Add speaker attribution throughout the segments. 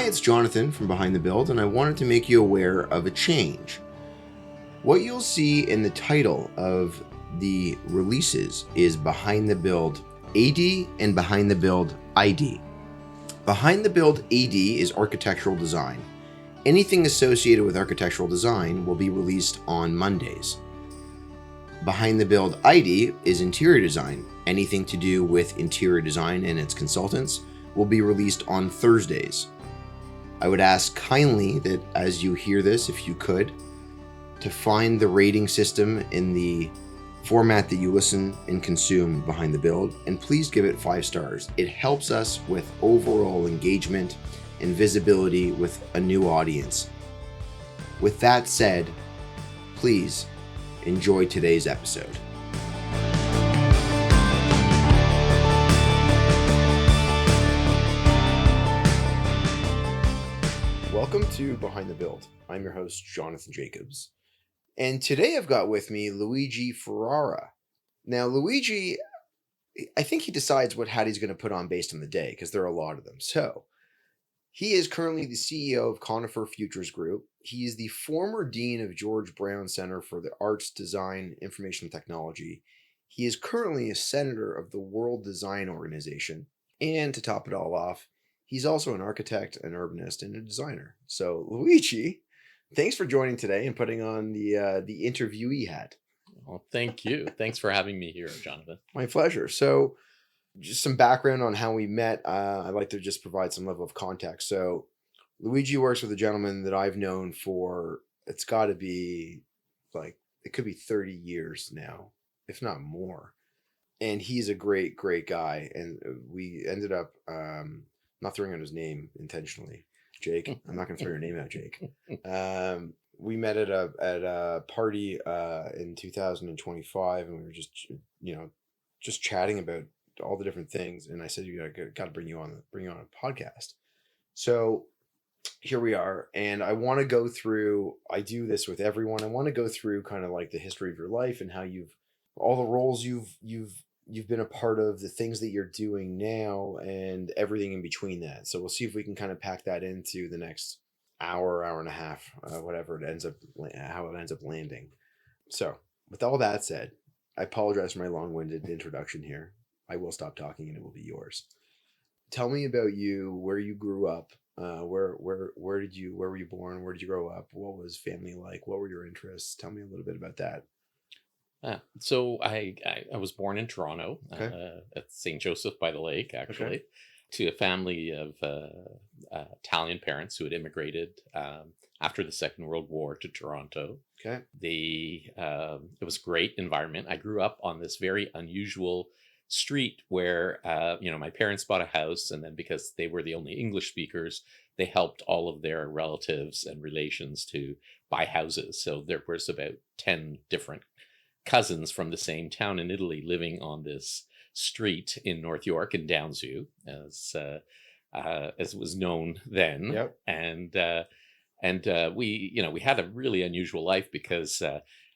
Speaker 1: Hi, it's Jonathan from Behind the Build, and I wanted to make you aware of a change. What you'll see in the title of the releases is Behind the Build AD and Behind the Build ID. Behind the Build AD is architectural design. Anything associated with architectural design will be released on Mondays. Behind the Build ID is interior design. Anything to do with interior design and its consultants will be released on Thursdays. I would ask kindly that as you hear this, if you could, to find the rating system in the format that you listen and consume Behind the Build, and please give it 5 stars. It helps us with overall engagement and visibility with a new audience. With that said, please enjoy today's episode. Welcome to Behind the Build. I'm your host, Jonathan Jacobs. And today I've got with me Luigi Ferrara. Now, Luigi, I think he decides what hat he's going to put on based on the day, because there are a lot of them. So, he is currently the CEO of Conifer Futures Group. He is the former dean of George Brown Center for the Arts, Design, Information Technology. He is currently a senator of the World Design Organization. And to top it all off, he's also an architect, an urbanist, and a designer. So, Luigi, thanks for joining today and putting on the interviewee hat.
Speaker 2: Well, thank you. Thanks for having me here, Jonathan.
Speaker 1: My pleasure. So, just some background on how we met. I'd like to just provide some level of context. So, Luigi works with a gentleman that I've known for, it's got to be it could be 30 years now, if not more. And he's a great, great guy. And we ended up not throwing out his name intentionally. Jake, I'm not going to throw your name out, Jake. We met at a party in 2025, and we were just chatting about all the different things. And I said, you got to bring you on a podcast. So here we are, and I want to go through. I do this with everyone. I want to go through kind of like the history of your life and how all the roles you've been a part of, the things that you're doing now, and everything in between that. So we'll see if we can kind of pack that into the next hour and a half, whatever it ends up, how it ends up landing. So with all that said, I apologize for my long-winded introduction here. I will stop talking and it will be yours. Tell me about you, where you grew up, where were you born? Where did you grow up? What was family like? What were your interests? Tell me a little bit about that.
Speaker 2: So I was born in Toronto,
Speaker 1: Okay.
Speaker 2: at St. Joseph by the Lake, actually, to a family of Italian parents who had immigrated after the Second World War to Toronto.
Speaker 1: Okay.
Speaker 2: It was a great environment. I grew up on this very unusual street where, my parents bought a house, and then because they were the only English speakers, they helped all of their relatives and relations to buy houses. So there was about 10 different cousins from the same town in Italy living on this street in North York in Downsview, as it was known then.
Speaker 1: Yep.
Speaker 2: And we had a really unusual life because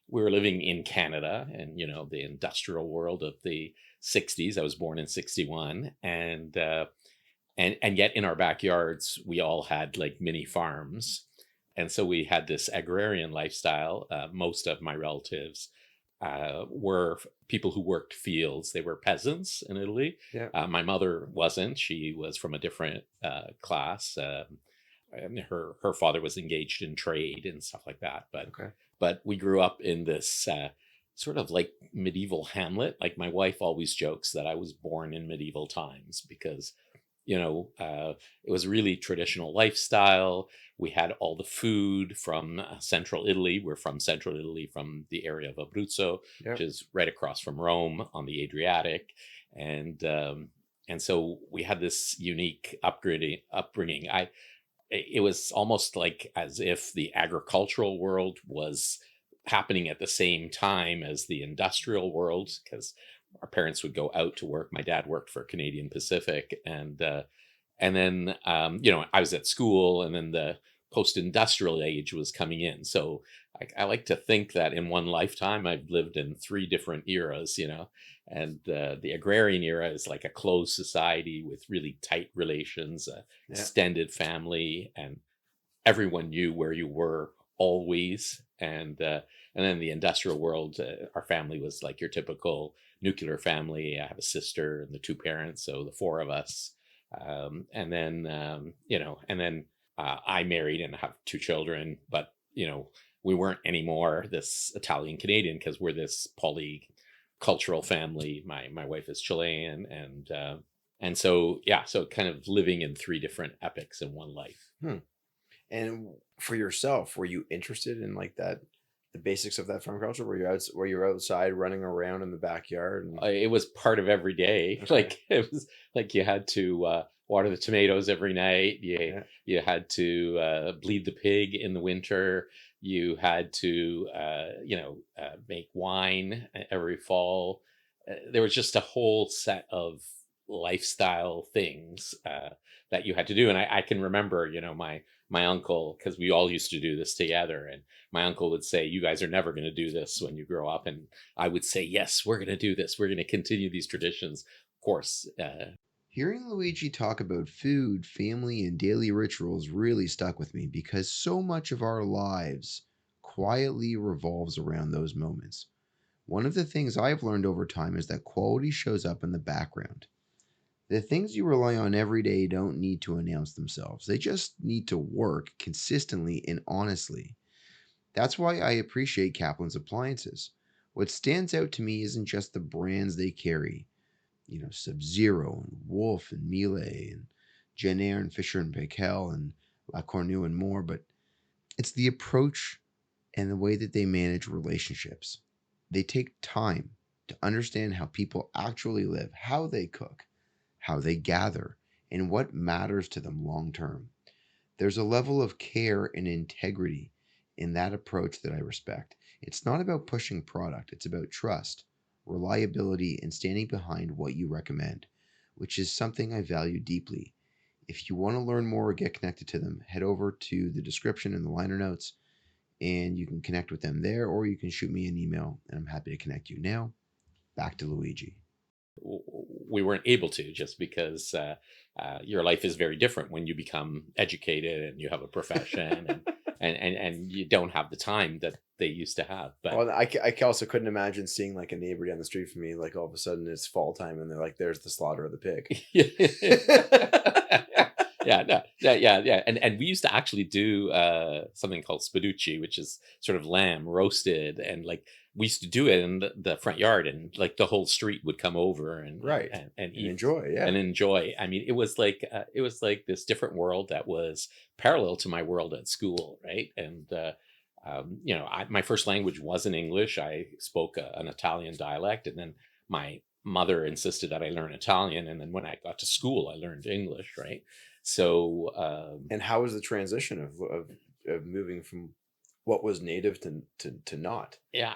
Speaker 2: we were living in Canada and the industrial world of the 60s. I was born in 61, and yet in our backyards we all had like mini farms, and so we had this agrarian lifestyle. Most of my relatives were people who worked fields. They were peasants in Italy.
Speaker 1: Yeah.
Speaker 2: My mother wasn't. She was from a different class. And her father was engaged in trade and stuff like that. But we grew up in this sort of like medieval hamlet. Like my wife always jokes that I was born in medieval times because it was a really traditional lifestyle. We had all the food from central Italy. We're from central Italy, from the area of Abruzzo,
Speaker 1: Yep.
Speaker 2: which is right across from Rome on the Adriatic. And so we had this unique upbringing. It was almost like as if the agricultural world was happening at the same time as the industrial world, because our parents would go out to work. My dad worked for Canadian Pacific, and then I was at school, and then the post-industrial age was coming in. So I like to think that in one lifetime I've lived in three different eras, and the agrarian era is like a closed society with really tight relations,
Speaker 1: Yeah.
Speaker 2: extended family, and everyone knew where you were always. And then the industrial world, our family was like your typical nuclear family. I have a sister and the two parents, so the four of us. And then and then I married and have two children, but we weren't anymore this Italian Canadian because we're this polycultural family. My wife is Chilean, and so yeah, so kind of living in three different epochs in one life.
Speaker 1: Hmm. And for yourself, were you interested in like that, the basics of that farm culture? Were you outside running around in the backyard? And
Speaker 2: It was part of every day.
Speaker 1: okay,
Speaker 2: Like it was like you had to water the tomatoes every night.
Speaker 1: yeah,
Speaker 2: You had to bleed the pig in the winter. You had to make wine every fall. There was just a whole set of lifestyle things that you had to do. And I can remember, my uncle, because we all used to do this together, and my uncle would say, "You guys are never going to do this when you grow up," and I would say, "Yes, we're going to do this. We're going to continue these traditions." Of course.
Speaker 1: hearing Luigi talk about food, family, and daily rituals really stuck with me because so much of our lives quietly revolves around those moments. One of the things I've learned over time is that quality shows up in the background. The things you rely on every day don't need to announce themselves. They just need to work consistently and honestly. That's why I appreciate Kaplan's appliances. What stands out to me isn't just the brands they carry, Sub Zero and Wolf and Miele and Jenner and Fisher and Paykel and La Cornue and more, but it's the approach and the way that they manage relationships. They take time to understand how people actually live, how they cook, how they gather, and what matters to them long term. There's a level of care and integrity in that approach that I respect. It's not about pushing product, it's about trust, reliability, and standing behind what you recommend, which is something I value deeply. If you want to learn more or get connected to them, head over to the description in the liner notes and you can connect with them there, or you can shoot me an email and I'm happy to connect you. Now, back to Luigi.
Speaker 2: We weren't able to, just because your life is very different when you become educated and you have a profession, and you don't have the time that they used to have. But
Speaker 1: Well, I also couldn't imagine seeing like a neighbor down the street from me, like all of a sudden it's fall time and they're like, there's the slaughter of the pig.
Speaker 2: yeah, no, yeah, and we used to actually do something called spaducci, which is sort of lamb roasted, and like we used to do it in the front yard, and like the whole street would come over
Speaker 1: Right.
Speaker 2: and
Speaker 1: And
Speaker 2: eat
Speaker 1: enjoy, yeah.
Speaker 2: and enjoy. I mean, it was like this different world that was parallel to my world at school, right? And my first language wasn't English. I spoke an Italian dialect, and then my mother insisted that I learn Italian, and then when I got to school, I learned English, right? So,
Speaker 1: And how was the transition of moving from what was native to not?
Speaker 2: yeah,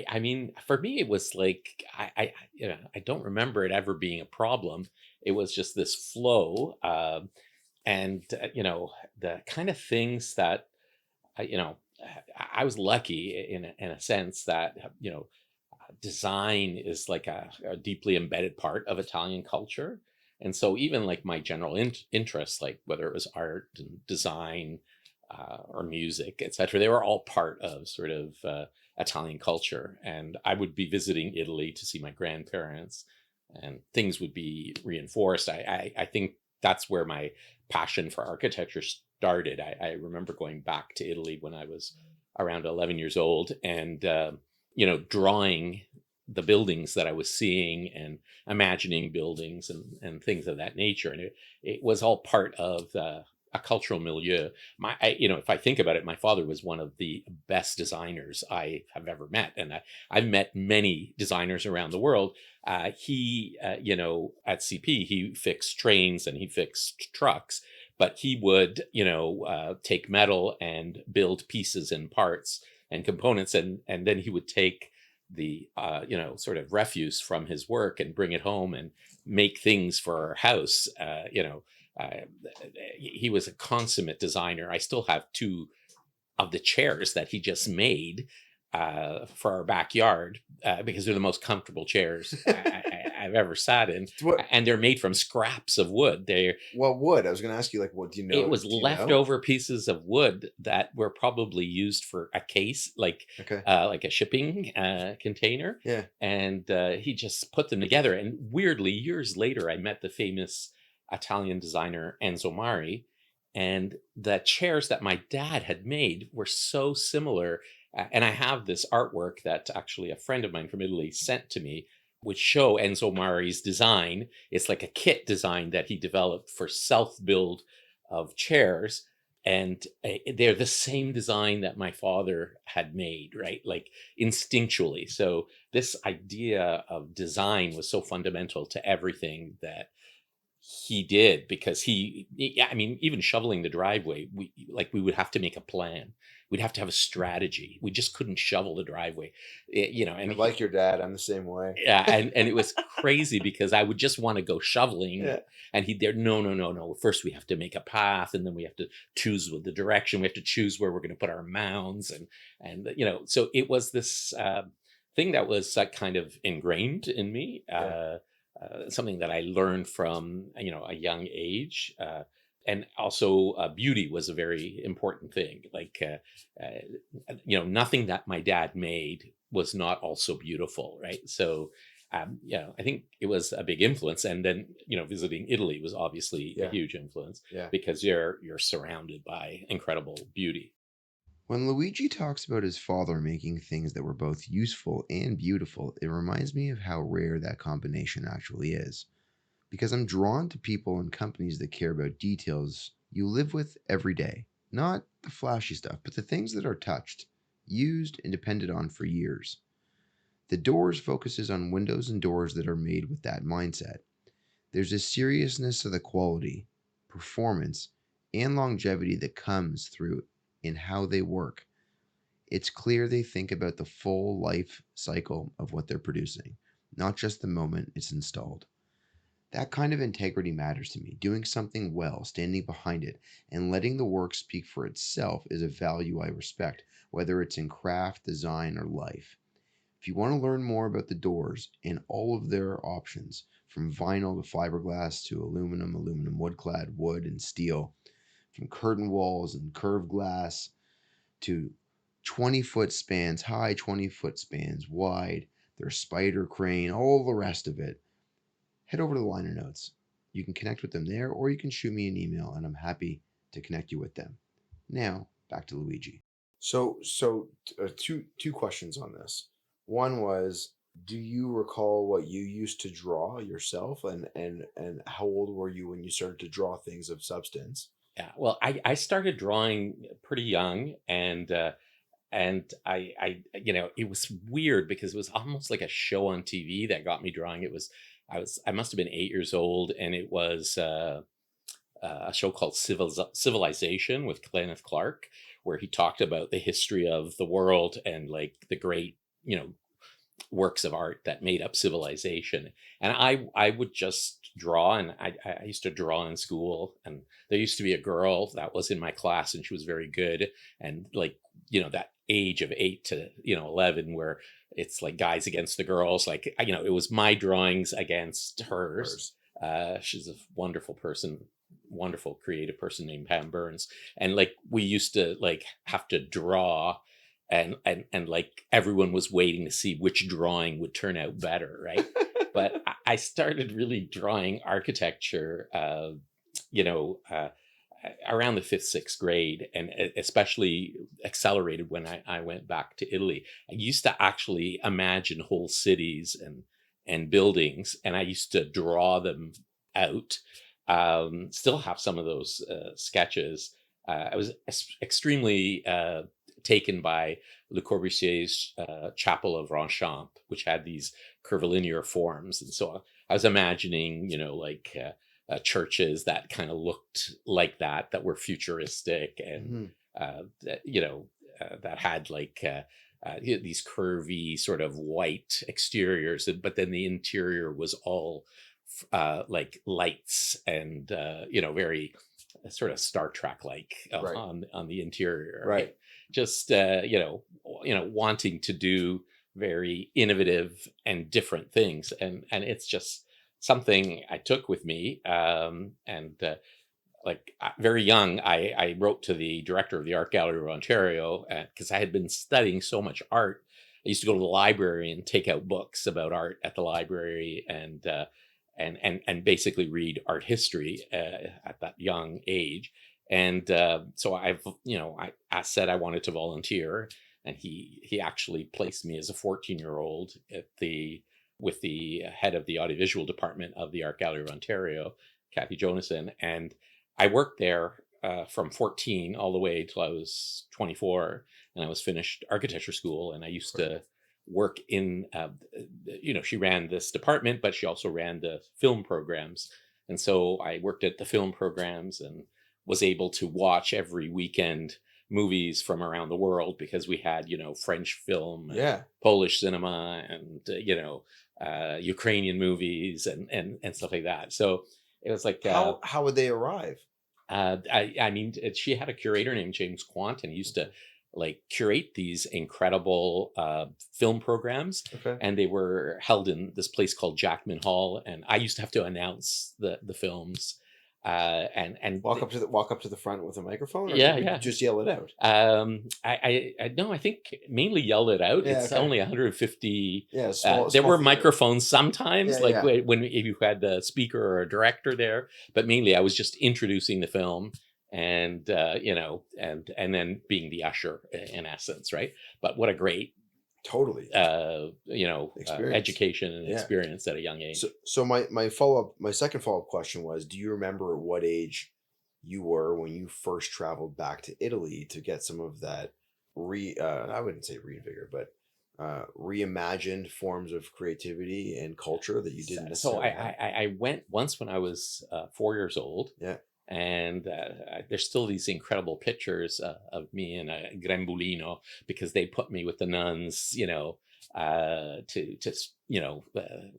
Speaker 2: I mean, for me, it was like I don't remember it ever being a problem. It was just this flow, and the kind of things that I, you know I was lucky in a sense that design is like a deeply embedded part of Italian culture. And so even like my general interests, like whether it was art and design or music, etc., they were all part of sort of Italian culture. And I would be visiting Italy to see my grandparents, and things would be reinforced. I think that's where my passion for architecture started. I remember going back to Italy when I was around 11 years old, and drawing the buildings that I was seeing and imagining buildings and things of that nature. And it was all part of a cultural milieu. If I think about it, my father was one of the best designers I have ever met. And I've met many designers around the world. He, at CP, he fixed trains and he fixed trucks, but he would, take metal and build pieces and parts and components, and then he would take the sort of refuse from his work and bring it home and make things for our house, uh, he was a consummate designer. I still have two of the chairs that he just made for our backyard because they're the most comfortable chairs I've ever sat in,
Speaker 1: What
Speaker 2: and they're made from scraps of wood. They're
Speaker 1: what wood? I was going to ask you, like, what do you
Speaker 2: It
Speaker 1: know?
Speaker 2: was
Speaker 1: Do you know?
Speaker 2: leftover pieces of wood that were probably used for a case,
Speaker 1: Okay.
Speaker 2: like a shipping container,
Speaker 1: Yeah.
Speaker 2: and he just put them together. And weirdly, years later, I met the famous Italian designer Enzo Mari, and the chairs that my dad had made were so similar. And I have this artwork that actually a friend of mine from Italy sent to me, which show Enzo Mari's design. It's like a kit design that he developed for self build of chairs, and they're the same design that my father had made, right? Like instinctually. So this idea of design was so fundamental to everything that he did, because yeah, I mean, even shoveling the driveway, we would have to make a plan. We'd have to have a strategy. We just couldn't shovel the driveway, and
Speaker 1: I like your dad. I'm the same way.
Speaker 2: yeah, and it was crazy because I would just want to go shoveling,
Speaker 1: Yeah.
Speaker 2: and he'd there, no, no, no, no. First we have to make a path, and then we have to choose with the direction. We have to choose where we're going to put our mounds, and so it was this thing that was kind of ingrained in me.
Speaker 1: Yeah.
Speaker 2: Something that I learned from a young age, and also beauty was a very important thing. Nothing that my dad made was not also beautiful, right? So, I think it was a big influence. And then visiting Italy was obviously a
Speaker 1: Yeah.
Speaker 2: huge influence
Speaker 1: Yeah.
Speaker 2: because you're surrounded by incredible beauty.
Speaker 1: When Luigi talks about his father making things that were both useful and beautiful, it reminds me of how rare that combination actually is. Because I'm drawn to people and companies that care about details you live with every day. Not the flashy stuff, but the things that are touched, used, and depended on for years. The Doors focuses on windows and doors that are made with that mindset. There's a seriousness to the quality, performance, and longevity that comes through in how they work. It's clear they think about the full life cycle of what they're producing, not just the moment it's installed. That kind of integrity matters to me. Doing something well, standing behind it, and letting the work speak for itself is a value I respect, whether it's in craft, design, or life. If you want to learn more about the Doors and all of their options, from vinyl to fiberglass to aluminum woodclad, wood, and steel, from curtain walls and curved glass to 20-foot spans high, 20-foot spans wide, their spider crane, all the rest of it, head over to the liner notes. You can connect with them there, or you can shoot me an email, and I'm happy to connect you with them. Now, back to Luigi. Two questions on this. One was, do you recall what you used to draw yourself, and how old were you when you started to draw things of substance?
Speaker 2: Yeah, well, I started drawing pretty young, and it was weird because it was almost like a show on TV that got me drawing. I must have been 8 years old, and it was a show called Civilization with Kenneth Clark, where he talked about the history of the world and like the great works of art that made up civilization. And I would just draw, and I used to draw in school, and there used to be a girl that was in my class, and she was very good. And that age of 8 to 11, where it's like guys against the girls, it was my drawings against hers. She's a wonderful person, wonderful creative person named Pam Burns. And we used to have to draw, and everyone was waiting to see which drawing would turn out better, right? But I started really drawing architecture around the 5th, 6th grade, and especially accelerated when I went back to Italy. I used to actually imagine whole cities and buildings, and I used to draw them out. Still have some of those sketches. I was extremely taken by Le Corbusier's Chapel of Ronchamp, which had these curvilinear forms, and so I was imagining, churches that kind of looked like that were futuristic, and that had these curvy sort of white exteriors, but then the interior was all like lights and very sort of Star Trek like
Speaker 1: Right.
Speaker 2: on the interior,
Speaker 1: Right.
Speaker 2: Just wanting to do very innovative and different things, and it's just something I took with me. And like very young, I wrote to the director of the Art Gallery of Ontario because I had been studying so much art. I used to go to the library and take out books about art at the library, and basically read art history at that young age. And so I said I wanted to volunteer, and he actually placed me as a 14-year-old with the head of the audiovisual department of the Art Gallery of Ontario, Kathy Jonason, and I worked there from 14 all the way till I was 24, and I was finished architecture school, and I used to work in, she ran this department, but she also ran the film programs. And so I worked at the film programs and was able to watch every weekend movies from around the world, because we had, French film, Polish cinema, and, Ukrainian movies and stuff like that. So it was like,
Speaker 1: how would they arrive?
Speaker 2: I mean, she had a curator named James Quant, and he used to like curate these incredible film programs, and they were held in this place called Jackman Hall, and I used to have to announce the films and
Speaker 1: walk up to the front with a microphone, or just yell it out.
Speaker 2: I no, I think mainly yell it out. It's only 150. There were microphones sometimes, when if you had a speaker or a director there, but mainly I was just introducing the film, and and then being the usher in essence, right? But what a great education and experience at a young age.
Speaker 1: So my second follow-up question was, do you remember what age you were when you first traveled back to Italy to get some of that I wouldn't say reinvigorate, but reimagined forms of creativity and culture that you didn't necessarily have?
Speaker 2: I went once when I was 4 years old. And there's still these incredible pictures of me in a grembolino, because they put me with the nuns, to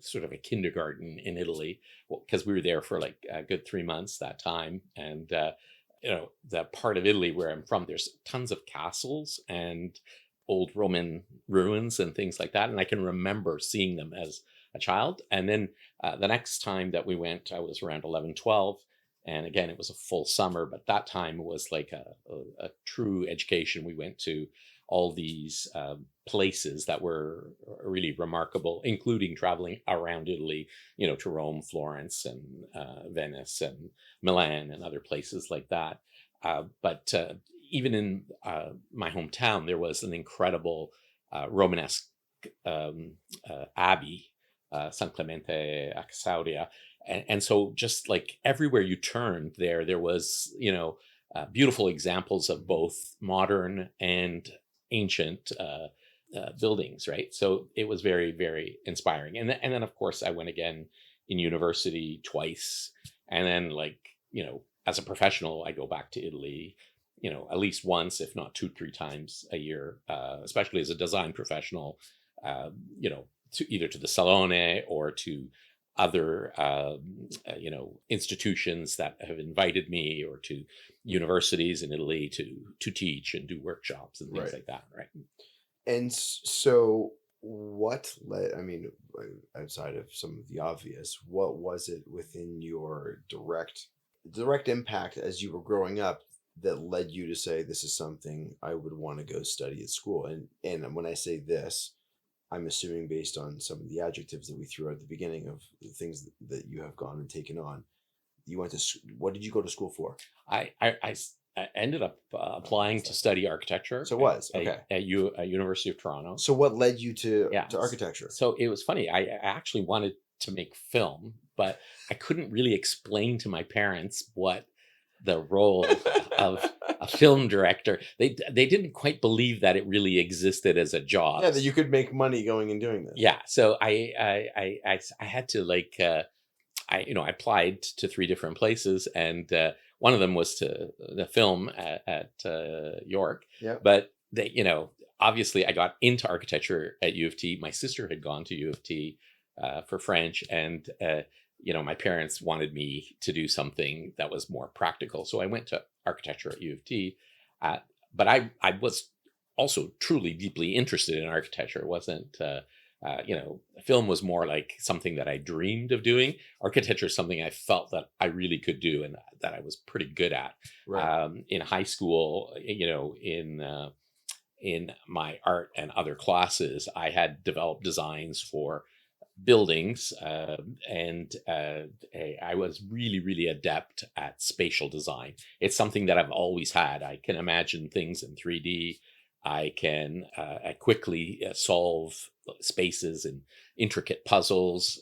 Speaker 2: sort of a kindergarten in Italy, because we were there for like a good 3 months that time. And the part of Italy where I'm from, there's tons of castles and old Roman ruins and things like that, and I can remember seeing them as a child. And then the next time that we went, I was around 11, 12. And again, it was a full summer, but that time was like a true education. We went to all these places that were really remarkable, including traveling around Italy, to Rome, Florence, and Venice, and Milan, and other places like that. But even in my hometown, there was an incredible Romanesque abbey, San Clemente a Casauria. And so just like everywhere you turned there was, beautiful examples of both modern and ancient buildings, right? So it was very, very inspiring. And then of course I went again in university twice. And then as a professional, I go back to Italy, at least once, if not 2-3 times a year, especially as a design professional, either to the Salone or to other institutions that have invited me, or to universities in Italy to teach and do workshops and things like that, right?
Speaker 1: And so what led, outside of some of the obvious, what was it within your direct impact as you were growing up that led you to say, this is something I would want to go study at school? And when I say this, I'm assuming based on some of the adjectives that we threw out at the beginning of the things that you have gone and taken on. You went to, what did you go to school for?
Speaker 2: I ended up applying to study architecture.
Speaker 1: So it was
Speaker 2: at University of Toronto.
Speaker 1: So what led you to architecture?
Speaker 2: So it was funny. I actually wanted to make film, but I couldn't really explain to my parents what the role of a film director. They didn't quite believe that it really existed as a job.
Speaker 1: Yeah, that you could make money going and doing this.
Speaker 2: Yeah, so I had to I applied to 3 different places, and one of them was to the film at York.
Speaker 1: Yeah,
Speaker 2: but they obviously I got into architecture at U of T. My sister had gone to U of T for French, and my parents wanted me to do something that was more practical. So I went to architecture at U of T. But I was also truly deeply interested in architecture. It wasn't, film was more like something that I dreamed of doing. Architecture is something I felt that I really could do and that I was pretty good at.
Speaker 1: Right.
Speaker 2: In high school, in my art and other classes, I had developed designs for buildings, and I was really, really adept at spatial design. It's something that I've always had. I can imagine things in 3D. I quickly solve spaces and intricate puzzles.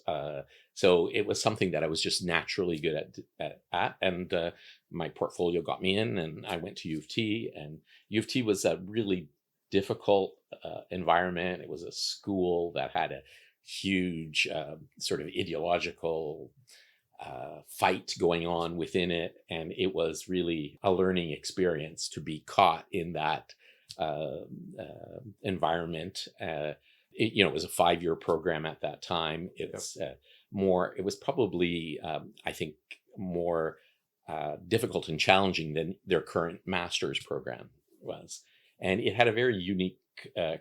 Speaker 2: So it was something that I was just naturally good at. And my portfolio got me in, and I went to U of T. And U of T was a really difficult environment. It was a school that had a huge sort of ideological fight going on within it, and it was really a learning experience to be caught in that environment. It was a 5-year program at that time. It's more. It was probably, I think, more difficult and challenging than their current master's program was, and it had a very unique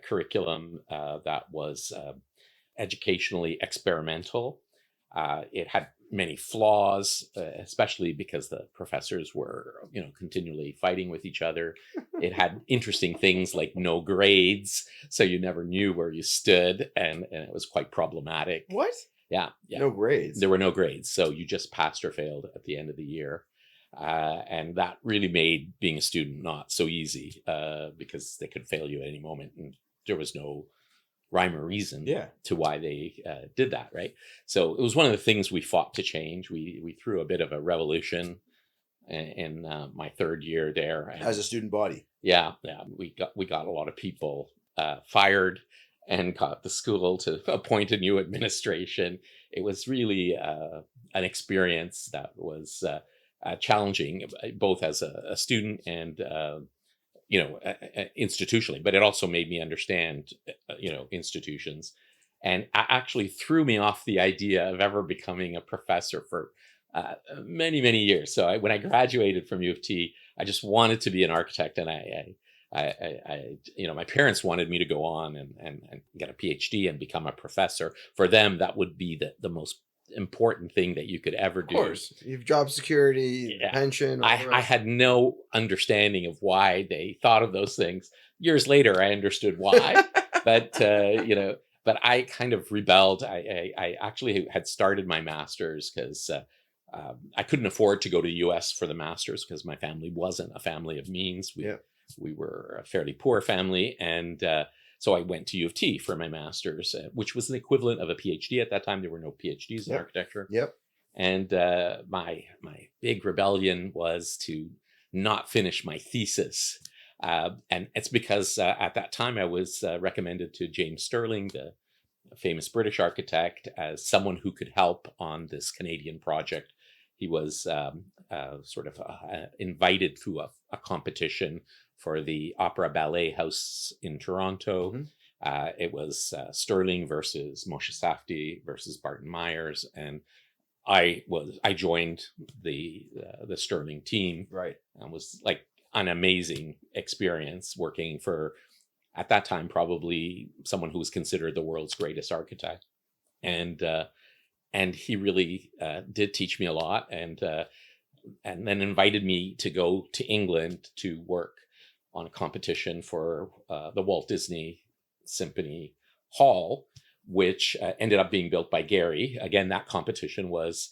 Speaker 2: curriculum that was educationally experimental. It had many flaws, especially because the professors were, continually fighting with each other. It had interesting things like no grades, so you never knew where you stood, and it was quite problematic.
Speaker 1: What?
Speaker 2: Yeah.
Speaker 1: No grades.
Speaker 2: There were no grades, so you just passed or failed at the end of the year. And that really made being a student not so easy, because they could fail you at any moment, and there was no rhyme or reason to why they did that, right? So it was one of the things we fought to change. We threw a bit of a revolution in my 3rd year there.
Speaker 1: As a student body.
Speaker 2: Yeah. We got a lot of people fired and got the school to appoint a new administration. It was really an experience that was challenging, both as a student and institutionally, but it also made me understand, institutions, and actually threw me off the idea of ever becoming a professor for many, many years. So when I graduated from U of T, I just wanted to be an architect, and my parents wanted me to go on and get a PhD and become a professor. For them, that would be the most important thing that you could ever do.
Speaker 1: Of course, you have job security, pension.
Speaker 2: I had no understanding of why they thought of those things. Years later, I understood why, but but I kind of rebelled. I actually had started my master's because I couldn't afford to go to the U.S. for the master's because my family wasn't a family of means. We were a fairly poor family, and so I went to U of T for my master's, which was the equivalent of a PhD at that time. There were no PhDs in architecture. And my big rebellion was to not finish my thesis. And it's because at that time I was recommended to James Stirling, the famous British architect, as someone who could help on this Canadian project. He was sort of invited to a competition for the Opera Ballet House in Toronto. Mm-hmm. It was Stirling versus Moshe Safdie versus Barton Myers, and I joined the Stirling team.
Speaker 1: Right,
Speaker 2: and was like an amazing experience working for, at that time, probably someone who was considered the world's greatest architect, and he really did teach me a lot, and then invited me to go to England to work on a competition for the Walt Disney Symphony Hall, which ended up being built by Gehry. Again, that competition was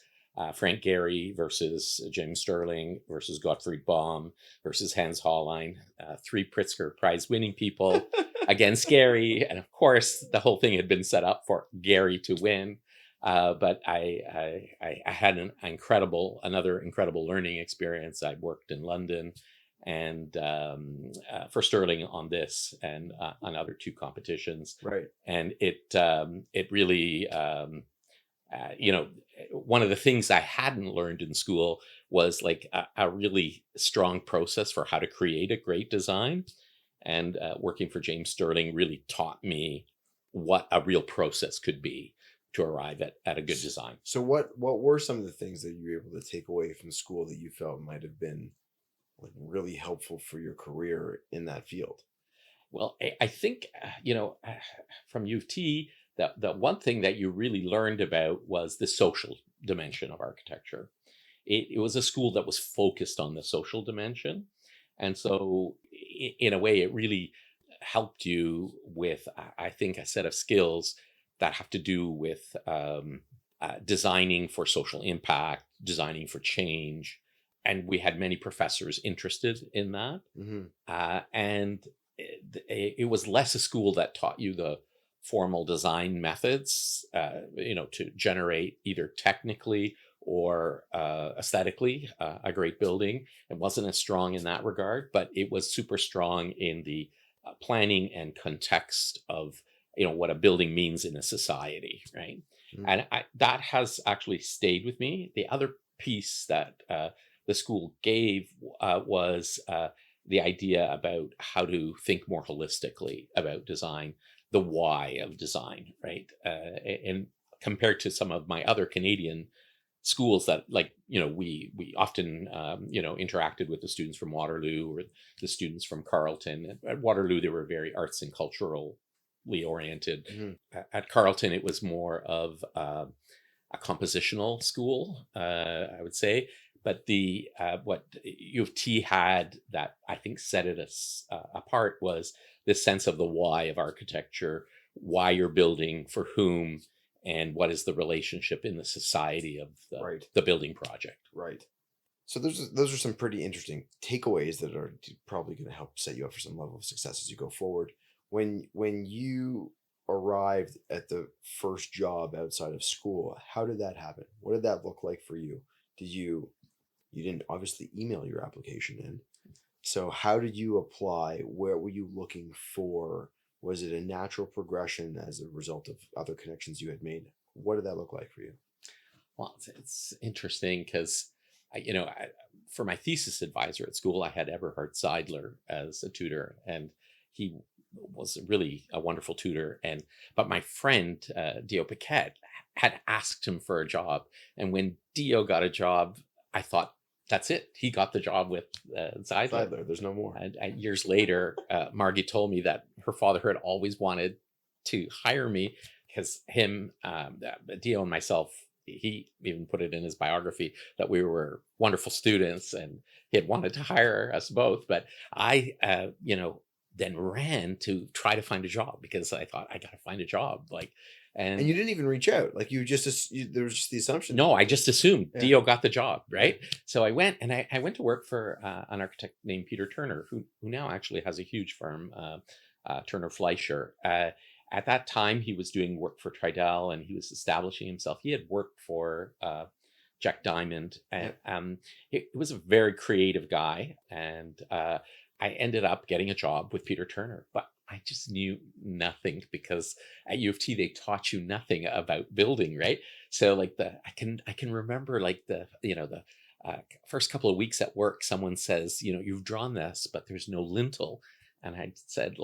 Speaker 2: Frank Gehry versus James Stirling versus Gottfried Baum versus Hans Hollein, 3 Pritzker Prize winning people against Gehry. And of course, the whole thing had been set up for Gehry to win. But I had another incredible learning experience. I worked in London and for Stirling on this and on other 2 competitions.
Speaker 1: Right.
Speaker 2: And it really, one of the things I hadn't learned in school was like a really strong process for how to create a great design. And working for James Stirling really taught me what a real process could be to arrive at a good design.
Speaker 1: So what were some of the things that you were able to take away from school that you felt might have been like really helpful for your career in that field?
Speaker 2: Well, I think, from U of T, the one thing that you really learned about was the social dimension of architecture. It was a school that was focused on the social dimension. And so, in a way, it really helped you with, I think, a set of skills that have to do with designing for social impact, designing for change. And we had many professors interested in that.
Speaker 1: Hmm.
Speaker 2: And it was less a school that taught you the formal design methods, to generate either technically or aesthetically a great building. It wasn't as strong in that regard, but it was super strong in the planning and context of what a building means in a society, right?
Speaker 1: Mm.
Speaker 2: And that has actually stayed with me. The other piece that the school gave was the idea about how to think more holistically about design, the why of design, right? And compared to some of my other Canadian schools that, like, we often interacted with the students from Waterloo or the students from Carleton. At Waterloo they were very arts and culturally oriented.
Speaker 1: Hmm.
Speaker 2: At Carleton it was more of a compositional school, I would say. But the what U of T had that I think set it apart was this sense of the why of architecture, why you're building, for whom, and what is the relationship in the society of
Speaker 1: Right.
Speaker 2: the building project.
Speaker 1: Right. So those are some pretty interesting takeaways that are probably going to help set you up for some level of success as you go forward. When you arrived at the first job outside of school, how did that happen? What did that look like for you? Did you didn't obviously email your application in. So how did you apply? Where were you looking for? Was it a natural progression as a result of other connections you had made? What did that look like for you?
Speaker 2: Well, it's interesting because, for my thesis advisor at school, I had Eberhard Seidler as a tutor, and he was really a wonderful tutor. But my friend Dio Paquette had asked him for a job, and when Dio got a job, I thought, that's it. He got the job with Seidler.
Speaker 1: There's no more.
Speaker 2: And years later, Margie told me that her father had always wanted to hire me because Dio and myself, he even put it in his biography that we were wonderful students and he had wanted to hire us both. But I, then ran to try to find a job because I thought, I got to find a job.
Speaker 1: And you didn't even reach out. Like there was just the assumption.
Speaker 2: No, I just assumed
Speaker 1: Yeah.
Speaker 2: Dio got the job, right? So I went and I went to work for an architect named Peter Turner, who now actually has a huge firm, Turner Fleischer. At that time, he was doing work for Tridel and he was establishing himself. He had worked for Jack Diamond, and he was a very creative guy. And I ended up getting a job with Peter Turner, but I just knew nothing because at U of T they taught you nothing about building, right? So I can remember the first couple of weeks at work, someone says, you've drawn this, but there's no lintel, and I said,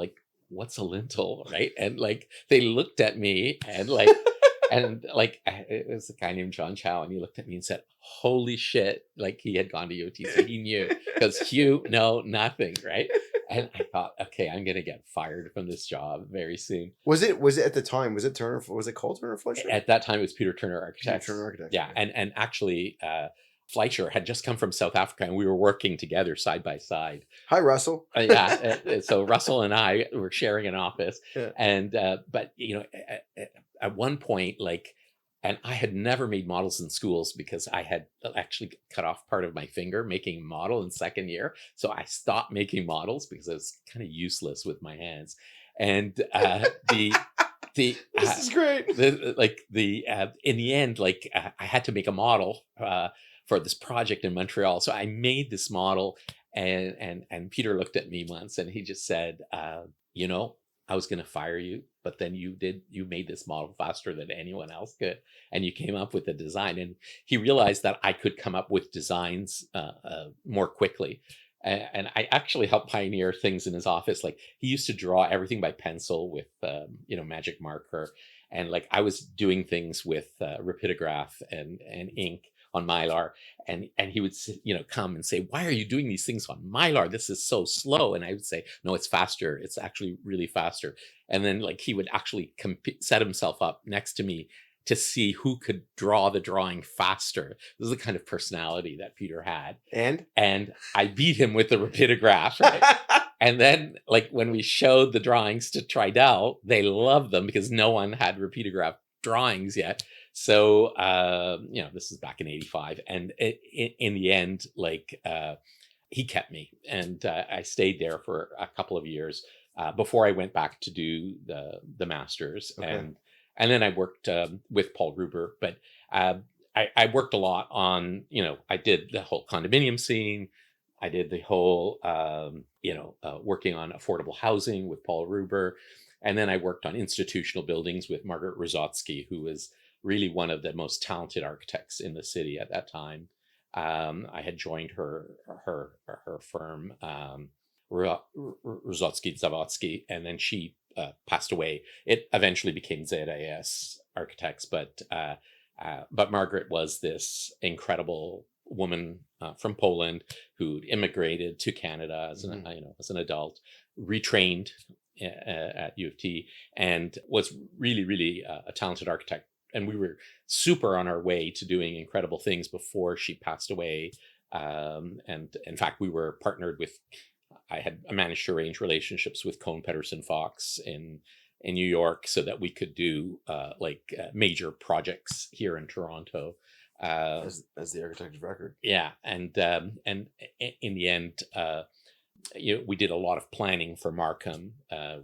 Speaker 2: what's a lintel, right? And they looked at me and it was a guy named John Chow, and he looked at me and said, holy shit, he had gone to U of T, so he knew, because you know nothing, right? And I thought, okay, I'm going to get fired from this job very soon.
Speaker 1: Was it at the time, was it Turner? Was it called Turner Fleischer?
Speaker 2: At that time, it was Peter Turner Architects.
Speaker 1: Turner Architects.
Speaker 2: Yeah. And actually, Fleischer had just come from South Africa and we were working together side by side.
Speaker 1: Hi, Russell.
Speaker 2: So Russell and I were sharing an office.
Speaker 1: Yeah.
Speaker 2: And, but, at one point, and I had never made models in schools because I had actually cut off part of my finger making a model in second year. So I stopped making models because I was kind of useless with my hands. And this
Speaker 1: is great.
Speaker 2: In the end, I had to make a model for this project in Montreal. So I made this model, and Peter looked at me once and he just said, I was going to fire you, but then you made this model faster than anyone else could. And you came up with the design. And he realized that I could come up with designs more quickly. And I actually helped pioneer things in his office. He used to draw everything by pencil with, magic marker. And like I was doing things with rapidograph and ink on Mylar, and he would come and say, "Why are you doing these things on Mylar? This is so slow." And I would say, "No, it's faster. It's actually really faster." And then like he would actually set himself up next to me to see who could draw the drawing faster. This is the kind of personality that Peter had. And I beat him with the rapidograph. Right? And then like when we showed the drawings to Tridel, they loved them because no one had rapidograph drawings yet. So, this is back in 85. And in the end, like he kept me, and I stayed there for a couple of years before I went back to do the master's. Okay. And then I worked with Paul Ruber, but I worked a lot on, I did the whole condominium scene. I did the whole, working on affordable housing with Paul Ruber. And then I worked on institutional buildings with Margaret Rozotsky, who was really one of the most talented architects in the city at that time. I had joined her firm, Rozotsky Zavotsky, and then she passed away. It eventually became ZAS Architects, but Margaret was this incredible woman from Poland who immigrated to Canada as an adult, retrained at U of T, and was really, really a talented architect. And we were super on our way to doing incredible things before she passed away. And in fact, we were partnered with, I had managed to arrange relationships with Cohn Pedersen Fox in New York so that we could do major projects here in Toronto.
Speaker 1: As the architect of record.
Speaker 2: Yeah. And in the end, we did a lot of planning for Markham.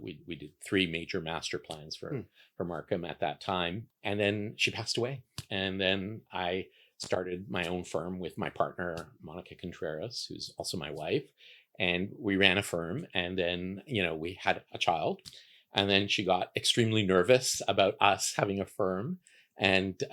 Speaker 2: We did 3 major master plans for Markham at that time. And then she passed away. And then I started my own firm with my partner, Monica Contreras, who's also my wife. And we ran a firm. And then, we had a child. And then she got extremely nervous about us having a firm and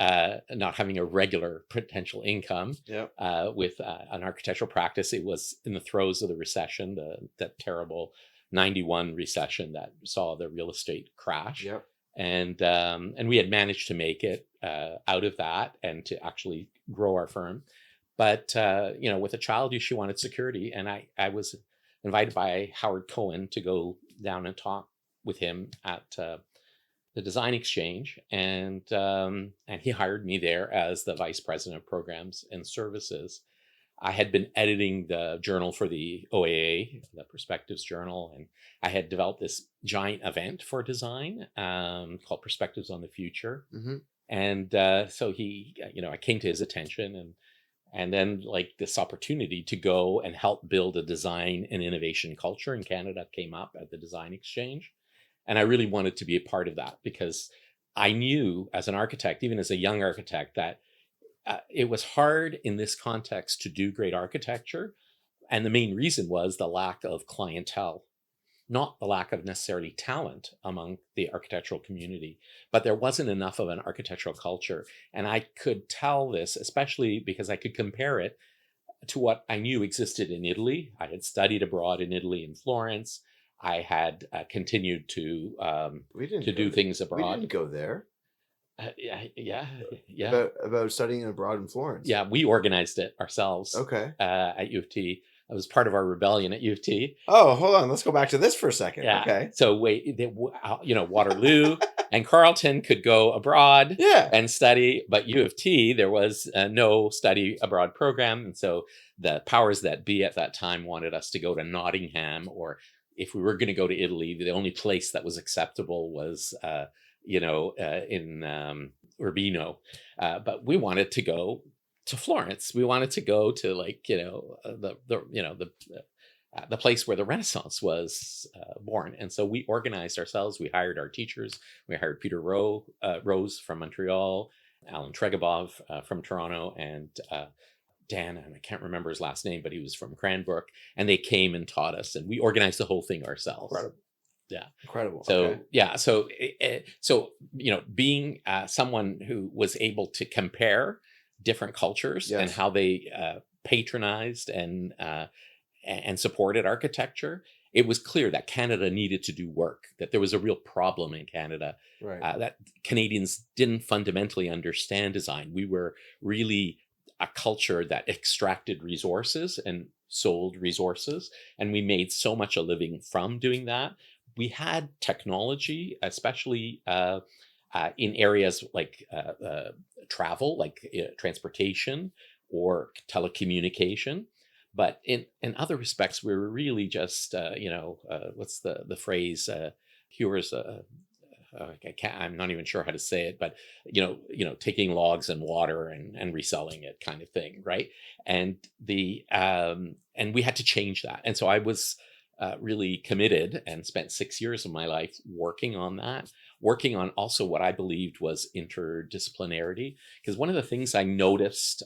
Speaker 2: not having a regular potential income. Yep. With an architectural practice. It was in the throes of the recession, that terrible 91 recession that saw the real estate crash. Yep. And we had managed to make it out of that and to actually grow our firm. But, with a child, she wanted security. And I was invited by Howard Cohen to go down and talk with him at the Design Exchange, and he hired me there as the vice president of programs and services. I had been editing the journal for the OAA, the Perspectives Journal, and I had developed this giant event for design called Perspectives on the Future. Mm-hmm. And so I came to his attention, and then like this opportunity to go and help build a design and innovation culture in Canada came up at the Design Exchange. And I really wanted to be a part of that because I knew as an architect, even as a young architect, that it was hard in this context to do great architecture. And the main reason was the lack of clientele, not the lack of necessarily talent among the architectural community, but there wasn't enough of an architectural culture. And I could tell this, especially because I could compare it to what I knew existed in Italy. I had studied abroad in Italy, in Florence. I had continued to do things abroad.
Speaker 1: We didn't go there.
Speaker 2: Yeah.
Speaker 1: About studying abroad in Florence.
Speaker 2: Yeah, we organized it ourselves.
Speaker 1: Okay.
Speaker 2: At U of T. I was part of our rebellion at U of T.
Speaker 1: Oh, hold on. Let's go back to this for a second.
Speaker 2: Yeah.
Speaker 1: Okay.
Speaker 2: So Waterloo and Carleton could go abroad and study, but U of T, there was no study abroad program. And so the powers that be at that time wanted us to go to Nottingham, or if we were going to go to Italy, the only place that was acceptable was, in Urbino. But we wanted to go to Florence. We wanted to go to the place where the Renaissance was born. And so we organized ourselves. We hired our teachers. We hired Peter Rose from Montreal, Alan Tregabov from Toronto, and Dan, and I can't remember his last name, but he was from Cranbrook, and they came and taught us, and we organized the whole thing ourselves.
Speaker 1: Incredible.
Speaker 2: Yeah.
Speaker 1: Incredible.
Speaker 2: So,
Speaker 1: okay.
Speaker 2: So being someone who was able to compare different cultures and how they patronized and supported architecture, it was clear that Canada needed to do work, that there was a real problem in Canada,
Speaker 1: Right.
Speaker 2: that Canadians didn't fundamentally understand design. We were really a culture that extracted resources and sold resources, and we made so much a living from doing that. We had technology, especially in areas like travel, like transportation or telecommunication. But in other respects, we were really just, what's the phrase? Here's I'm not even sure how to say it, but taking logs and water and reselling it, kind of thing, right? And and we had to change that. And so I was really committed and spent 6 years of my life working on that, working on also what I believed was interdisciplinarity. Because one of the things I noticed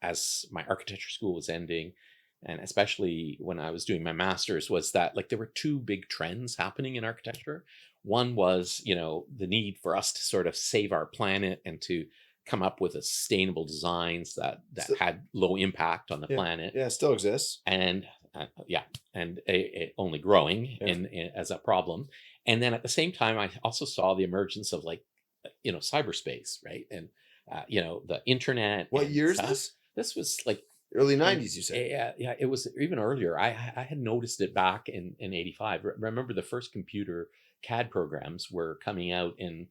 Speaker 2: as my architecture school was ending, and especially when I was doing my master's, was that like there were two big trends happening in architecture. One was, the need for us to sort of save our planet and to come up with sustainable designs that
Speaker 1: So,
Speaker 2: had low impact on the
Speaker 1: yeah,
Speaker 2: planet.
Speaker 1: yeah, it still exists.
Speaker 2: And yeah, and only growing
Speaker 1: Yeah.
Speaker 2: as a problem. And then at the same time, I also saw the emergence of like, cyberspace, right? And the internet.
Speaker 1: What
Speaker 2: and
Speaker 1: year is
Speaker 2: stuff.
Speaker 1: this?
Speaker 2: This was like
Speaker 1: Early 90s, you said.
Speaker 2: yeah, it was even earlier. I had noticed it back in '85. Remember the first computer CAD programs were coming out in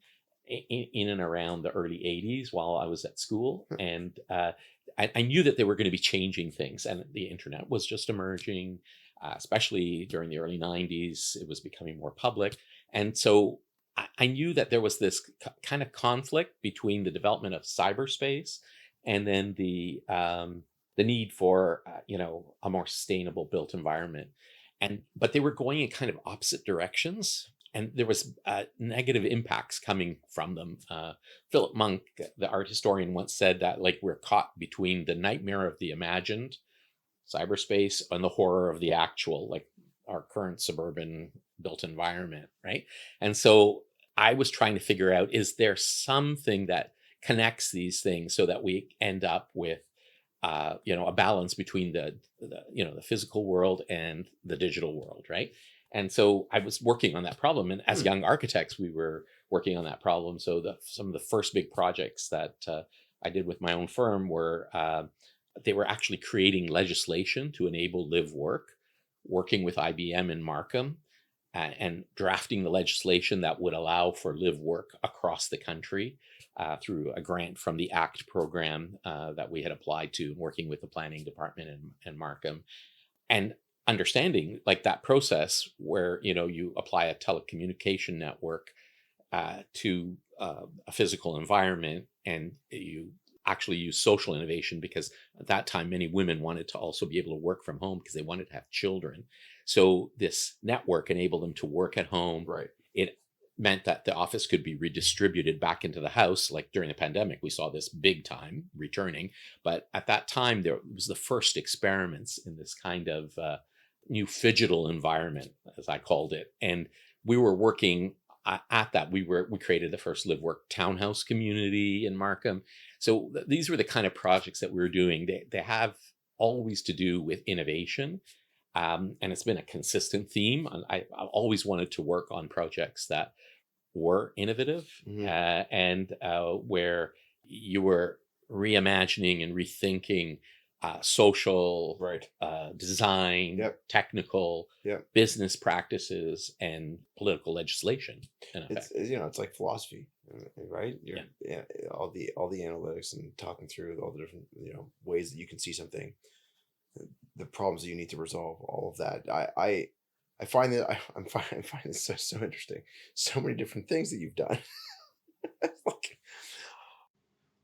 Speaker 2: and around the early '80s while I was at school, and I knew that they were going to be changing things, and the internet was just emerging, especially during the early '90s. It was becoming more public, and so I knew that there was this kind of conflict between the development of cyberspace and then the need for a more sustainable built environment, but they were going in kind of opposite directions, and there was negative impacts coming from them. Philip Monk, the art historian, once said that like we're caught between the nightmare of the imagined cyberspace and the horror of the actual, like our current suburban built environment, right? And so I was trying to figure out, is there something that connects these things so that we end up with a balance between the physical world and the digital world, right? And so I was working on that problem, and as young architects, we were working on that problem. So some of the first big projects that I did with my own firm were they were actually creating legislation to enable live work, working with IBM and Markham, and drafting the legislation that would allow for live work across the country through a grant from the ACT program that we had applied to, working with the planning department and Markham, and understanding like that process where you apply a telecommunication network to a physical environment, and you actually use social innovation, because at that time many women wanted to also be able to work from home because they wanted to have children. So this network enabled them to work at home.
Speaker 1: Right.
Speaker 2: It meant that the office could be redistributed back into the house. Like during the pandemic, we saw this big time returning, but at that time there was the first experiments in this kind of new phygital environment, as I called it. And we were working at that. We created the first live work townhouse community in Markham. So these were the kind of projects that we were doing. They have always to do with innovation. And it's been a consistent theme. And I've always wanted to work on projects that were innovative, and where you were reimagining and rethinking social,
Speaker 1: Right.
Speaker 2: design,
Speaker 1: Yep.
Speaker 2: technical,
Speaker 1: Yep.
Speaker 2: business practices, and political legislation. In effect.
Speaker 1: It's like philosophy, right?
Speaker 2: Yeah.
Speaker 1: Yeah, all the analytics and talking through all the different ways that you can see something, the problems that you need to resolve, all of that. I find that I find it so interesting. So many different things that you've done. Like,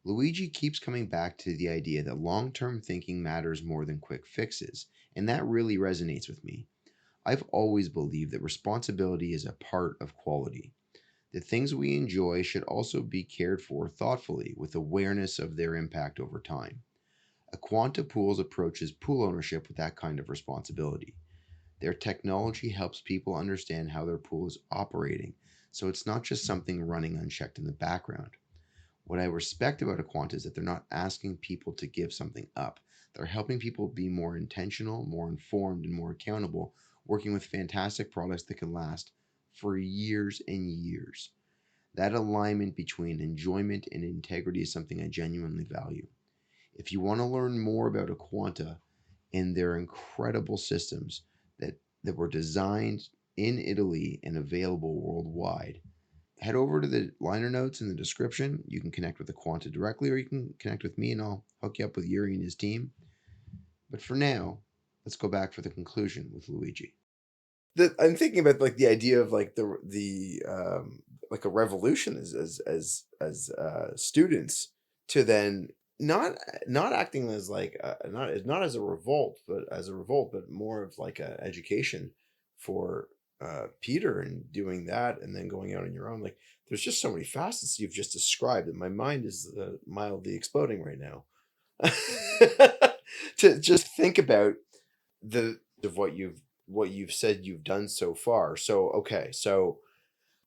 Speaker 1: Luigi keeps coming back to the idea that long-term thinking matters more than quick fixes, and that really resonates with me. I've always believed that responsibility is a part of quality. The things we enjoy should also be cared for thoughtfully with awareness of their impact over time. Aquanta Pools approaches pool ownership with that kind of responsibility. Their technology helps people understand how their pool is operating, so it's not just something running unchecked in the background. What I respect about Aquanta is that they're not asking people to give something up. They're helping people be more intentional, more informed, and more accountable working with fantastic products that can last for years and years. That alignment between enjoyment and integrity is something I genuinely value. If you want to learn more about Aquanta and their incredible systems that were designed in Italy and available worldwide, head over to the liner notes in the description. You can connect with Aquanta directly, or you can connect with me and I'll hook you up with Yuri and his team. But for now, let's go back for the conclusion with Luigi. I'm thinking about like the idea of like the like a revolution as students, to then not acting as like not as a revolt, but more of like a education for Peter, and doing that and then going out on your own. Like there's just so many facets you've just described, and my mind is mildly exploding right now. To just think about the of what you've said you've done so far. So okay, so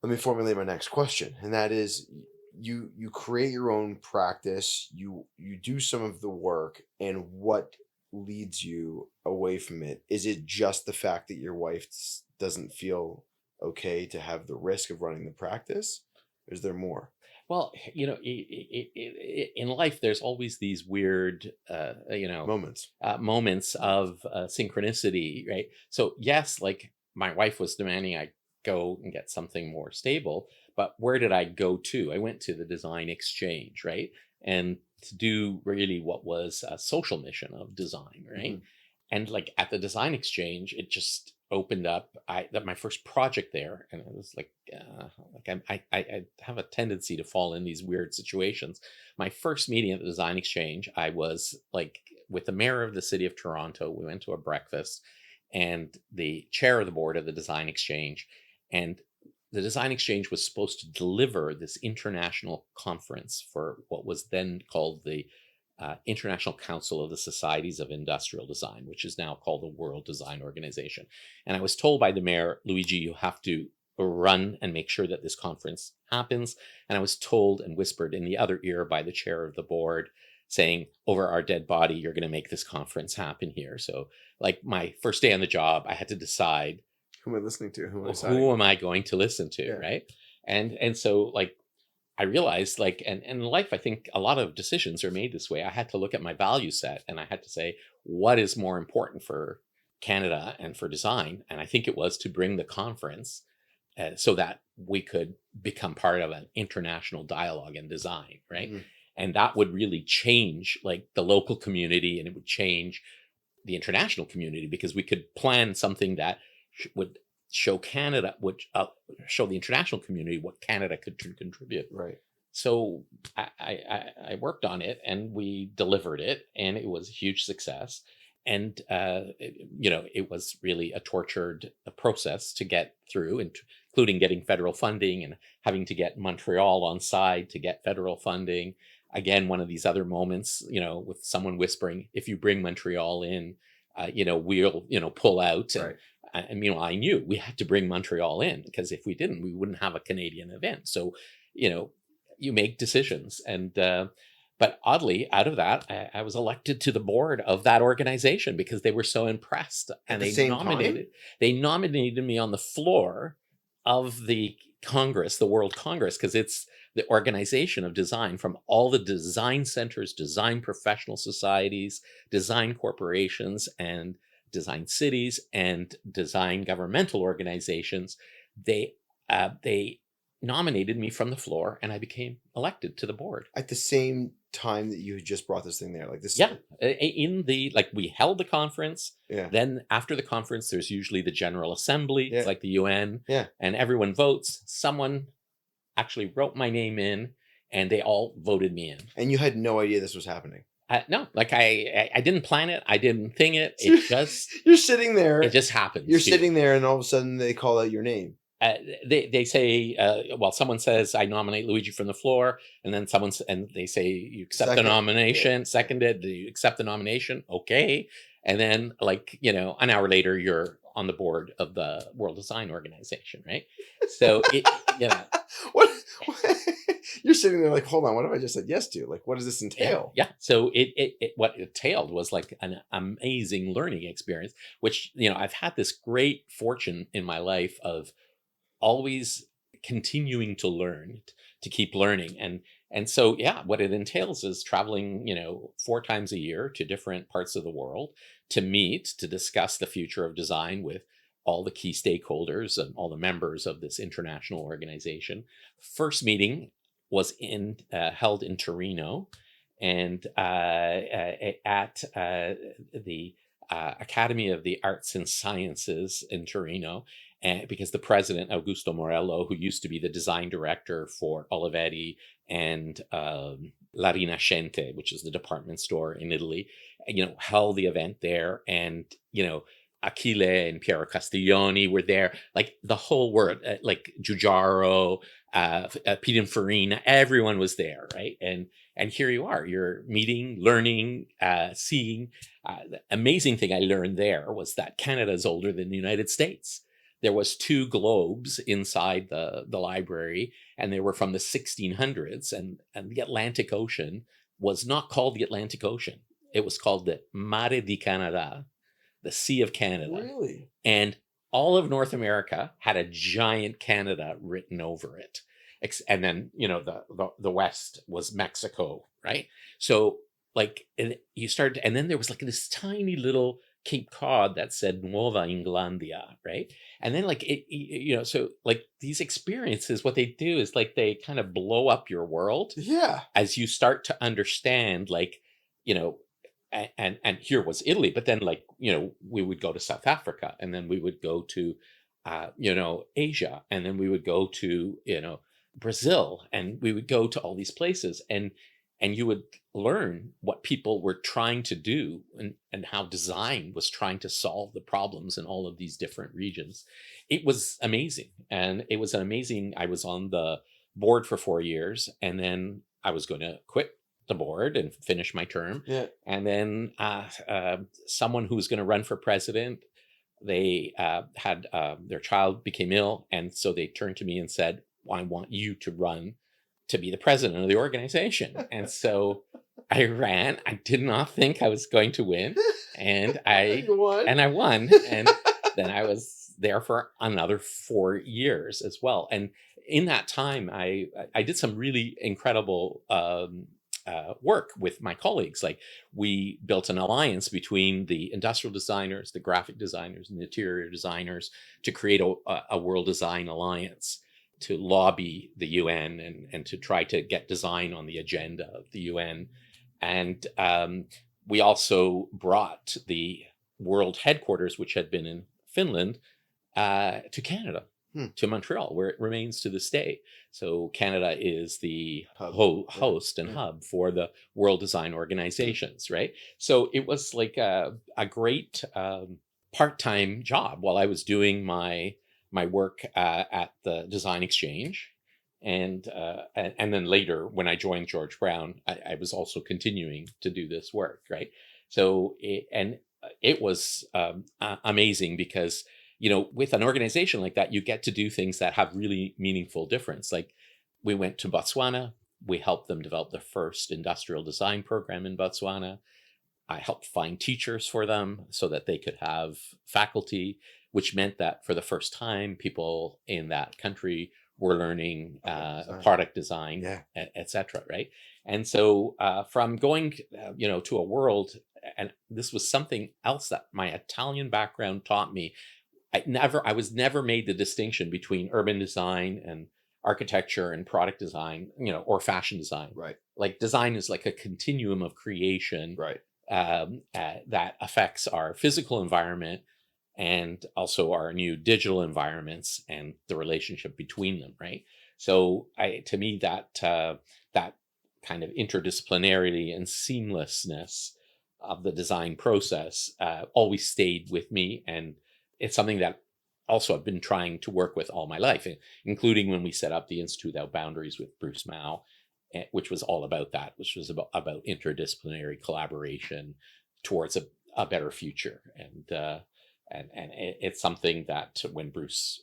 Speaker 1: let me formulate my next question, and that is, you create your own practice, you do some of the work, and what leads you away from it? Is it just the fact that your wife doesn't feel okay to have the risk of running the practice? Or is there more?
Speaker 2: Well, in life, there's always these weird,
Speaker 1: Moments.
Speaker 2: moments of synchronicity, right? So, yes, like my wife was demanding I go and get something more stable, but where did I go to? I went to the design exchange, right? And to do really what was a social mission of design, right? And like at the design exchange, it just opened up. That my first project there, and it was like I have a tendency to fall in these weird situations. My first meeting at the design exchange, I was like with the mayor of the city of Toronto. We went to a breakfast, and the chair of the board of the design exchange, and the design exchange was supposed to deliver this international conference for what was then called the International Council of the Societies of Industrial Design, which is now called the World Design Organization. And I was told by the mayor, Luigi, you have to run and make sure that this conference happens. And I was told and whispered in the other ear by the chair of the board, saying, over our dead body, you're going to make this conference happen here. So like my first day on the job, I had to decide,
Speaker 1: who am I listening to?
Speaker 2: Who am I going to listen to? Yeah. Right. And so like, I realized like, and in life, I think a lot of decisions are made this way. I had to look at my value set, and I had to say, what is more important for Canada and for design? And I think it was to bring the conference so that we could become part of an international dialogue in design, right? And that would really change like the local community, and it would change the international community, because we could plan something that would show Canada, which show the international community what Canada could contribute.
Speaker 1: Right.
Speaker 2: So I worked on it, and we delivered it, and it was a huge success. And it was really a tortured process to get through, including getting federal funding and having to get Montreal on side to get federal funding. Again, one of these other moments, with someone whispering, if you bring Montreal in, we'll pull out.
Speaker 1: Right.
Speaker 2: And meanwhile, I knew we had to bring Montreal in, because if we didn't, we wouldn't have a Canadian event. So, you make decisions. And but oddly, out of that, I was elected to the board of that organization because they were so impressed, and they nominated me on the floor of the Congress, the World Congress, because it's the organization of design from all the design centers, design professional societies, design corporations, and design cities, and design governmental organizations. They nominated me from the floor, and I became elected to the board
Speaker 1: at the same time that you had just brought this thing there. Like this.
Speaker 2: Yeah. We held the conference.
Speaker 1: Yeah.
Speaker 2: Then after the conference, there's usually the General Assembly.
Speaker 1: Yeah.
Speaker 2: It's like the UN.
Speaker 1: Yeah.
Speaker 2: And everyone votes. Someone actually wrote my name in, and they all voted me in.
Speaker 1: And you had no idea this was happening.
Speaker 2: No, like I didn't plan it. I didn't think it. It just
Speaker 1: you're sitting there.
Speaker 2: It just happened.
Speaker 1: You're sitting there, and all of a sudden they call out your name.
Speaker 2: They say, someone says, I nominate Luigi from the floor, and then they say, you accept the nomination. Yeah. Seconded. Do you accept the nomination? Okay. And then an hour later, you're on the board of the World Design Organization, right? So it, you know,
Speaker 1: what? You're sitting there like, hold on, what have I just said yes to? Like, what does this entail?
Speaker 2: yeah. So it what it entailed was like an amazing learning experience, which, you know, I've had this great fortune in my life of always continuing to learn, to keep learning. And so, yeah, what it entails is traveling, you know, 4 times a year to different parts of the world to meet, to discuss the future of design with all the key stakeholders and all the members of this international organization. First meeting was held in Torino, and at the Academy of the Arts and Sciences in Torino, and because the president, Augusto Morello, who used to be the design director for Olivetti and La Rinascente, which is the department store in Italy, you know, held the event there. And, you know, Achille and Piero Castiglioni were there, like the whole world, like Giugiaro, Pininfarina, everyone was there, right? And here you are, you're meeting, learning, seeing. The amazing thing I learned there was that Canada is older than the United States. There was 2 globes inside the library, and they were from the 1600s. And the Atlantic Ocean was not called the Atlantic Ocean. It was called the Mare di Canada, the Sea of Canada.
Speaker 1: Really?
Speaker 2: And all of North America had a giant Canada written over it. And then, you know, the West was Mexico, right? So like, and you started, and then there was like this tiny little Cape Cod that said Nuova Englandia, right? And then like you know, so like these experiences, what they do is like they kind of blow up your world.
Speaker 1: Yeah.
Speaker 2: As you start to understand, like, you know, and here was Italy, but then like, you know, we would go to South Africa, and then we would go to you know, Asia, and then we would go to, you know, Brazil, and we would go to all these places, and you would learn what people were trying to do, and how design was trying to solve the problems in all of these different regions. It was amazing. And it was an amazing, I was on the board for 4 years, and then I was going to quit the board and finish my term.
Speaker 1: Yeah.
Speaker 2: And then someone who was going to run for president, they had their child became ill. And so they turned to me and said, well, I want you to run to be the president of the organization. And so I ran. I did not think I was going to win. And I
Speaker 1: won.
Speaker 2: And I won. And then I was there for another 4 years as well. And in that time, I did some really incredible work with my colleagues. Like, we built an alliance between the industrial designers, the graphic designers, and the interior designers to create a World Design Alliance, to lobby the UN and to try to get design on the agenda of the UN. And we also brought the world headquarters, which had been in Finland, to Canada, to Montreal, where it remains to this day. So Canada is the host and hub for the World Design Organizations, right? So it was like a great part-time job while I was doing my work at the Design Exchange. And then later, when I joined George Brown, I was also continuing to do this work, right? So it was amazing, because, you know, with an organization like that, you get to do things that have really meaningful difference. Like, we went to Botswana. We helped them develop the first industrial design program in Botswana. I helped find teachers for them so that they could have faculty, which meant that for the first time, people in that country were learning product design, et cetera, right? And so from going, you know, to a world, and this was something else that my Italian background taught me. I was never made the distinction between urban design and architecture and product design, you know, or fashion design.
Speaker 1: Right.
Speaker 2: Like, design is like a continuum of creation,
Speaker 1: right,
Speaker 2: that affects our physical environment and also our new digital environments and the relationship between them, right? So to me, that kind of interdisciplinarity and seamlessness of the design process always stayed with me. And it's something that also I've been trying to work with all my life, including when we set up the Institute Without Boundaries with Bruce Mao, which was all about that, which was about interdisciplinary collaboration towards a better future. And it's something that when Bruce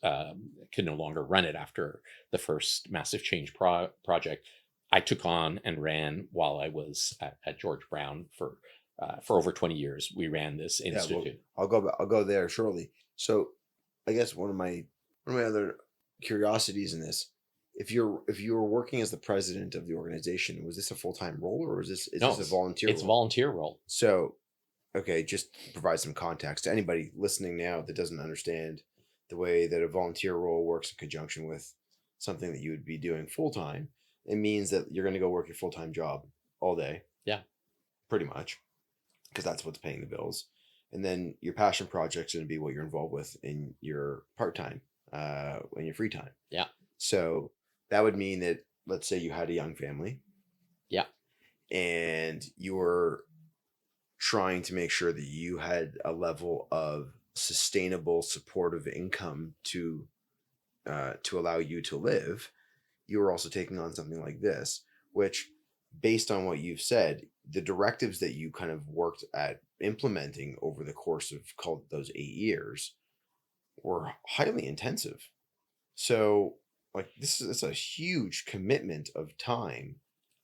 Speaker 2: could no longer run it after the first massive change project, I took on and ran while I was at George Brown for over 20 years. We ran this institute.
Speaker 1: I'll go there shortly. So I guess one of my other curiosities in this, if you were working as the president of the organization, was this a full-time role, or is
Speaker 2: No,
Speaker 1: this a volunteer
Speaker 2: it's
Speaker 1: role?
Speaker 2: a volunteer role.
Speaker 1: So, okay, just provide some context to anybody listening now that doesn't understand the way that a volunteer role works in conjunction with something that you would be doing full-time. It means that you're going to go work your full-time job all day.
Speaker 2: Yeah.
Speaker 1: Pretty much, because that's what's paying the bills. And then your passion project's going to be what you're involved with in your part-time, in your free time.
Speaker 2: Yeah.
Speaker 1: So that would mean that, let's say you had a young family.
Speaker 2: Yeah.
Speaker 1: And you were trying to make sure that you had a level of sustainable, supportive income to allow you to live. You were also taking on something like this, which, based on what you've said, the directives that you kind of worked at implementing over the course of, called those 8 years, were highly intensive. So, like, it's a huge commitment of time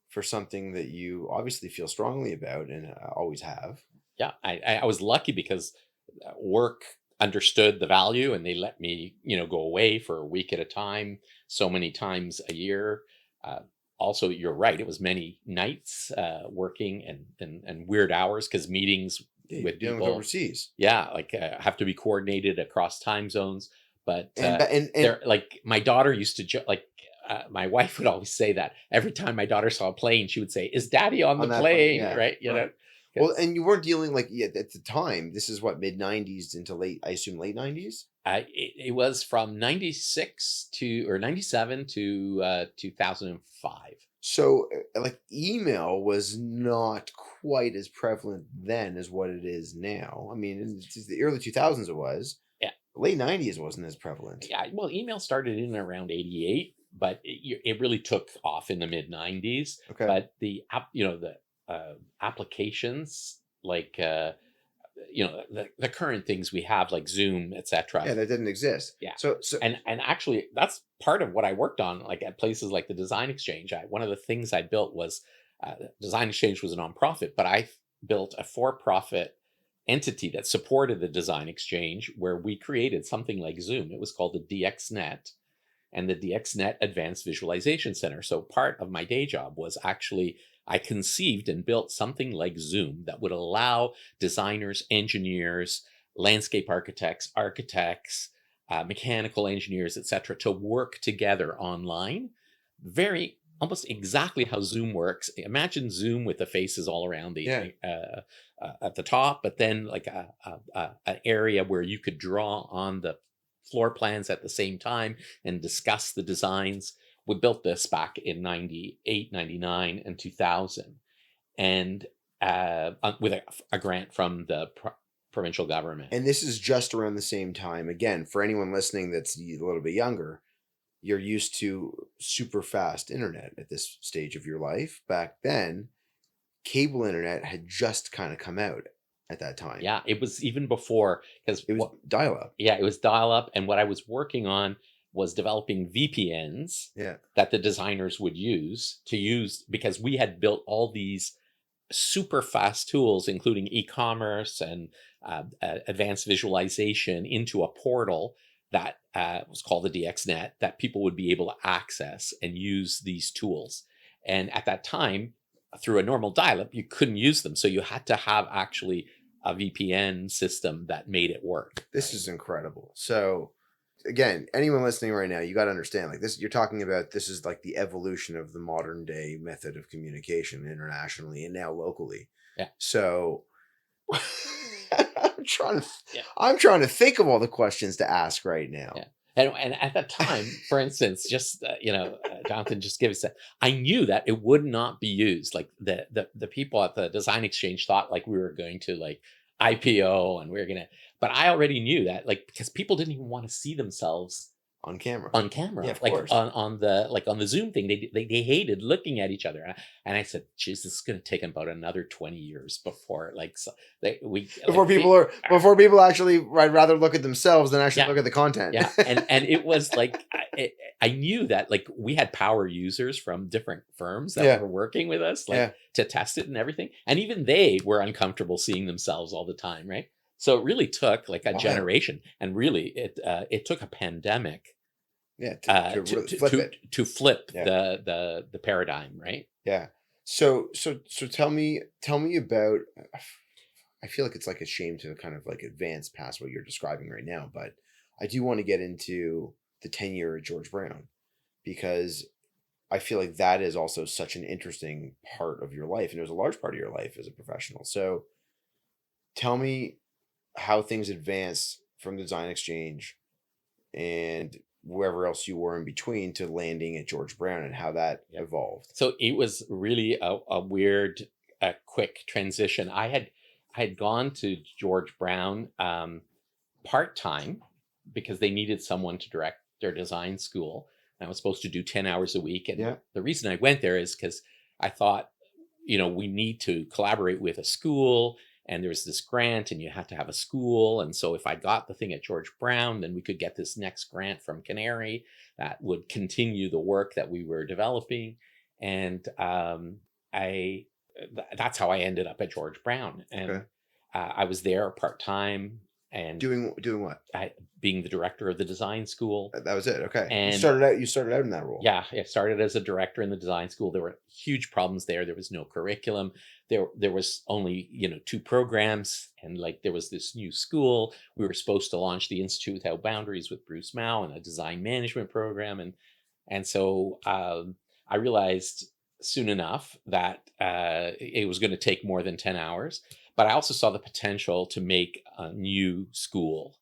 Speaker 1: for something that you obviously feel strongly about and always have.
Speaker 2: Yeah, I was lucky because work understood the value, and they let me, go away for a week at a time, so many times a year. Also, you're right; it was many nights working and weird hours because meetings with
Speaker 1: dealing
Speaker 2: people
Speaker 1: with overseas.
Speaker 2: Yeah, like have to be coordinated across time zones. But
Speaker 1: And
Speaker 2: they're like, my daughter used to my wife would always say that every time my daughter saw a plane, she would say, "Is Daddy on the
Speaker 1: that
Speaker 2: plane?"
Speaker 1: yeah,
Speaker 2: Right?
Speaker 1: right. Well, and you weren't dealing at the time. This is what, mid '90s into late 90s.
Speaker 2: It was from 96 to or 97 to 2005.
Speaker 1: So, like, email was not quite as prevalent then as what it is now. I mean, in the early 2000s it was.
Speaker 2: Yeah.
Speaker 1: Late 90s wasn't as prevalent.
Speaker 2: Yeah. Well, email started in around 88, but it really took off in the mid 90s.
Speaker 1: Okay.
Speaker 2: But the applications like the current things we have like Zoom, etc.
Speaker 1: Yeah, that didn't exist.
Speaker 2: Yeah.
Speaker 1: So
Speaker 2: and actually that's part of what I worked on, like at places like the Design Exchange. One of the things I built was Design Exchange was a nonprofit, but I built a for-profit entity that supported the Design Exchange, where we created something like Zoom. It was called the DXNet and the DXNet Advanced Visualization Center. So part of my day job was actually, I conceived and built something like Zoom that would allow designers, engineers, landscape architects, mechanical engineers, etc., to work together online. Very almost exactly how Zoom works. Imagine Zoom with the faces all around the at the top, but then like an area where you could draw on the floor plans at the same time and discuss the designs. We built this back in 98, 99, and 2000. And with a grant from the provincial government.
Speaker 1: And this is just around the same time. Again, for anyone listening that's a little bit younger, you're used to super fast internet at this stage of your life. Back then, cable internet had just kind of come out at that time.
Speaker 2: Yeah, it was even before, because
Speaker 1: it was dial-up.
Speaker 2: Yeah, it was dial-up. And what I was working on was developing VPNs that the designers would use because we had built all these super fast tools, including e-commerce and advanced visualization, into a portal that was called the DXNet, that people would be able to access and use these tools. And at that time, through a normal dial-up, you couldn't use them. So you had to have actually a VPN system that made it work.
Speaker 1: This is incredible. So again, anyone listening right now, you got to understand, like, this, you're talking about, this is like the evolution of the modern day method of communication internationally and now locally.
Speaker 2: Yeah.
Speaker 1: So I'm trying to think of all the questions to ask right now.
Speaker 2: Yeah. And at that time, for instance, just Jonathan, just give us that. I knew that it would not be used. Like the people at the Design Exchange thought like we were going to like IPO and we were gonna. But I already knew that, like, because people didn't even want to see themselves on
Speaker 1: Yeah,
Speaker 2: camera,
Speaker 1: of
Speaker 2: like
Speaker 1: course.
Speaker 2: on the like on the Zoom thing. They hated looking at each other, and I said, "Geez, this is going to take about another 20 years before like so we
Speaker 1: Before
Speaker 2: like
Speaker 1: people are before people actually, I'd rather look at themselves than actually
Speaker 2: yeah,
Speaker 1: look at the content.
Speaker 2: yeah." And it was like I knew that like we had power users from different firms that
Speaker 1: Yeah,
Speaker 2: were working with us, like
Speaker 1: yeah.
Speaker 2: to test it and everything, and even they were uncomfortable seeing themselves all the time, right? So it really took like a
Speaker 1: Wild.
Speaker 2: generation, and really it took a pandemic
Speaker 1: Yeah,
Speaker 2: uh,
Speaker 1: to
Speaker 2: to
Speaker 1: really
Speaker 2: to
Speaker 1: flip
Speaker 2: to
Speaker 1: it.
Speaker 2: to flip
Speaker 1: Yeah,
Speaker 2: the paradigm, right?
Speaker 1: yeah. So tell me about. I feel like it's like a shame to kind of like advance past what you're describing right now, but I do want to get into the tenure at George Brown because I feel like that is also such an interesting part of your life, and it was a large part of your life as a professional. So tell me how things advanced from the design exchange and wherever else you were in between to landing at George Brown and how that
Speaker 2: Yep.
Speaker 1: evolved.
Speaker 2: So it was really a weird, quick transition. I had gone to George Brown part time because they needed someone to direct their design school. And I was supposed to do 10 hours a week. And
Speaker 1: Yeah.
Speaker 2: the reason I went there is because I thought, we need to collaborate with a school. And there was this grant, and you had to have a school. And so if I got the thing at George Brown, then we could get this next grant from Canary that would continue the work that we were developing. And I that's how I ended up at George Brown. And
Speaker 1: Okay.
Speaker 2: I was there part time, and
Speaker 1: Doing what?
Speaker 2: I, being the director of the design school.
Speaker 1: That was it. Okay. You
Speaker 2: And
Speaker 1: started out. You started out in that role.
Speaker 2: yeah, I started as a director in the design school. There were huge problems there. There was no curriculum. There was only, two programs, and like there was this new school. We were supposed to launch the Institute Without Boundaries with Bruce Mao and a design management program, and so I realized soon enough that it was going to take more than 10 hours. But I also saw the potential to make a new school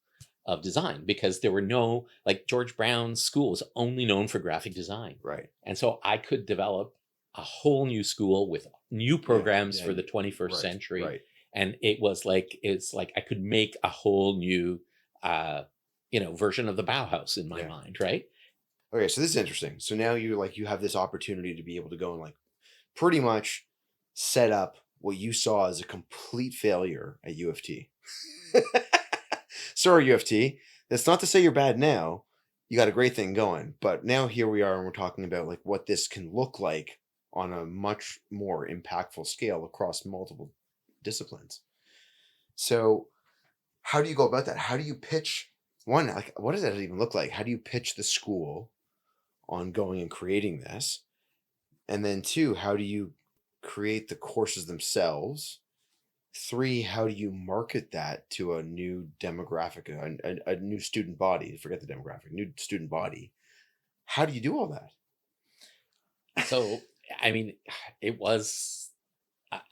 Speaker 2: of design, because there were no, like, George Brown's school was only known for graphic design.
Speaker 1: Right.
Speaker 2: And so I could develop a whole new school with new
Speaker 1: Yeah.
Speaker 2: programs
Speaker 1: Yeah.
Speaker 2: for the 21st
Speaker 1: Right.
Speaker 2: century.
Speaker 1: Right.
Speaker 2: And it's like I could make a whole new version of the Bauhaus in my
Speaker 1: Yeah.
Speaker 2: mind, right?
Speaker 1: Okay. So this is interesting. So now you have this opportunity to be able to go and like pretty much set up what you saw as a complete failure at U of T. Sorry, U of T. That's not to say you're bad now. You got a great thing going, but now here we are, and we're talking about like what this can look like on a much more impactful scale across multiple disciplines. So, how do you go about that? How do you pitch one? Like, what does that even look like? How do you pitch the school on going and creating this? And then two, how do you create the courses themselves? Three, how do you market that to a new demographic, a new student body? Forget the demographic, new student body. How do you do all that?
Speaker 2: So, I mean, it was,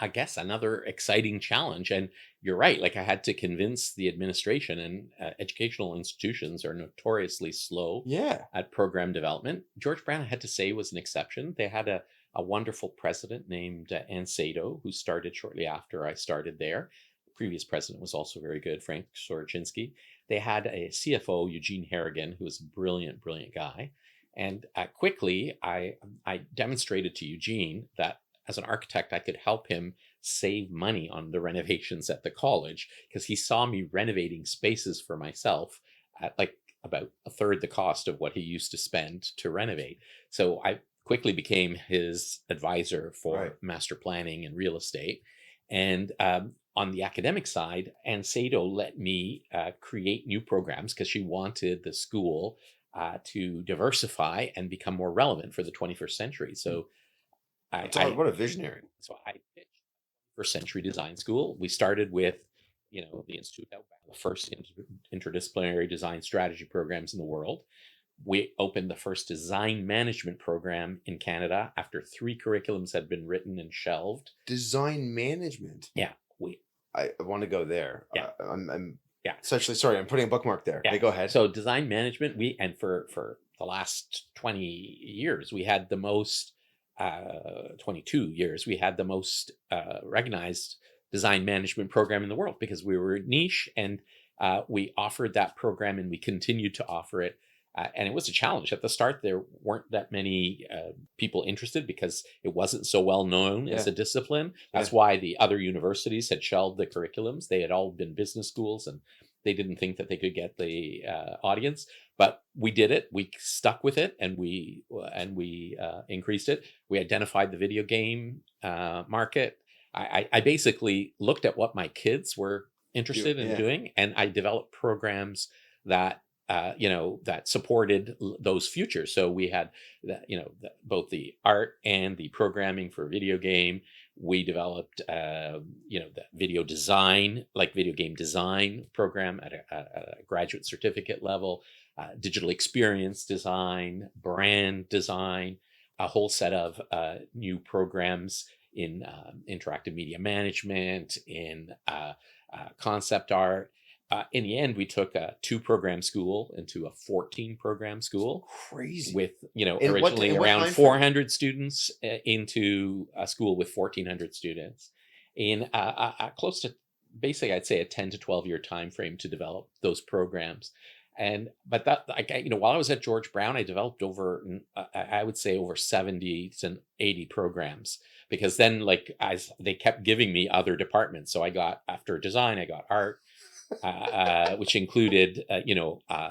Speaker 2: I guess, another exciting challenge. And you're right. Like, I had to convince the administration, and educational institutions are notoriously slow
Speaker 1: Yeah.
Speaker 2: at program development. George Brown, I had to say, was an exception. They had a wonderful president named Ann Sato, who started shortly after I started there. The previous president was also very good, Frank Soroczynski. They had a CFO, Eugene Harrigan, who was a brilliant, brilliant guy. And quickly, I demonstrated to Eugene that as an architect, I could help him save money on the renovations at the college, because he saw me renovating spaces for myself at like about a third the cost of what he used to spend to renovate. So I quickly became his advisor for
Speaker 1: Right.
Speaker 2: master planning and real estate. And on the academic side, Ann Sato let me create new programs because she wanted the school to diversify and become more relevant for the 21st century. So
Speaker 1: What a visionary.
Speaker 2: I pitched first century design school. We started with, the Institute of the first interdisciplinary design strategy programs in the world. We opened the first design management program in Canada after 3 curriculums had been written and shelved.
Speaker 1: Design management.
Speaker 2: Yeah,
Speaker 1: I want to go there.
Speaker 2: Yeah.
Speaker 1: I'm
Speaker 2: yeah.
Speaker 1: essentially sorry. I'm putting a bookmark there.
Speaker 2: Yeah.
Speaker 1: Okay, go ahead.
Speaker 2: So design management, and for the last 20 years, we had the most 22 years, we had the most recognized design management program in the world, because we were niche, and we offered that program, and we continued to offer it And it was a challenge. At the start, there weren't that many people interested because it wasn't so well known as
Speaker 1: Yeah.
Speaker 2: a discipline.
Speaker 1: Yeah.
Speaker 2: That's why the other universities had shelved the curriculums. They had all been business schools, and they didn't think that they could get the audience. But we did it. We stuck with it, and we increased it. We identified the video game market. I basically looked at what my kids were interested in
Speaker 1: Yeah.
Speaker 2: doing, and I developed programs that that supported those futures. So we had both the art and the programming for video game. We developed the video design, like video game design program at a graduate certificate level, digital experience design, brand design, a whole set of new programs in interactive media management, in concept art. In the end, we took a 2-program school into a 14-program school.
Speaker 1: Crazy.
Speaker 2: With
Speaker 1: In what
Speaker 2: originally
Speaker 1: in what
Speaker 2: around
Speaker 1: time frame?
Speaker 2: 400 students into a school with 1,400 students, in close to, basically, I'd say a 10 to 12 year time frame to develop those programs. But that, while I was at George Brown, I developed over, I would say, over 70 to 80 programs, because then, like, as they kept giving me other departments. So I got, after design, I got art, which included,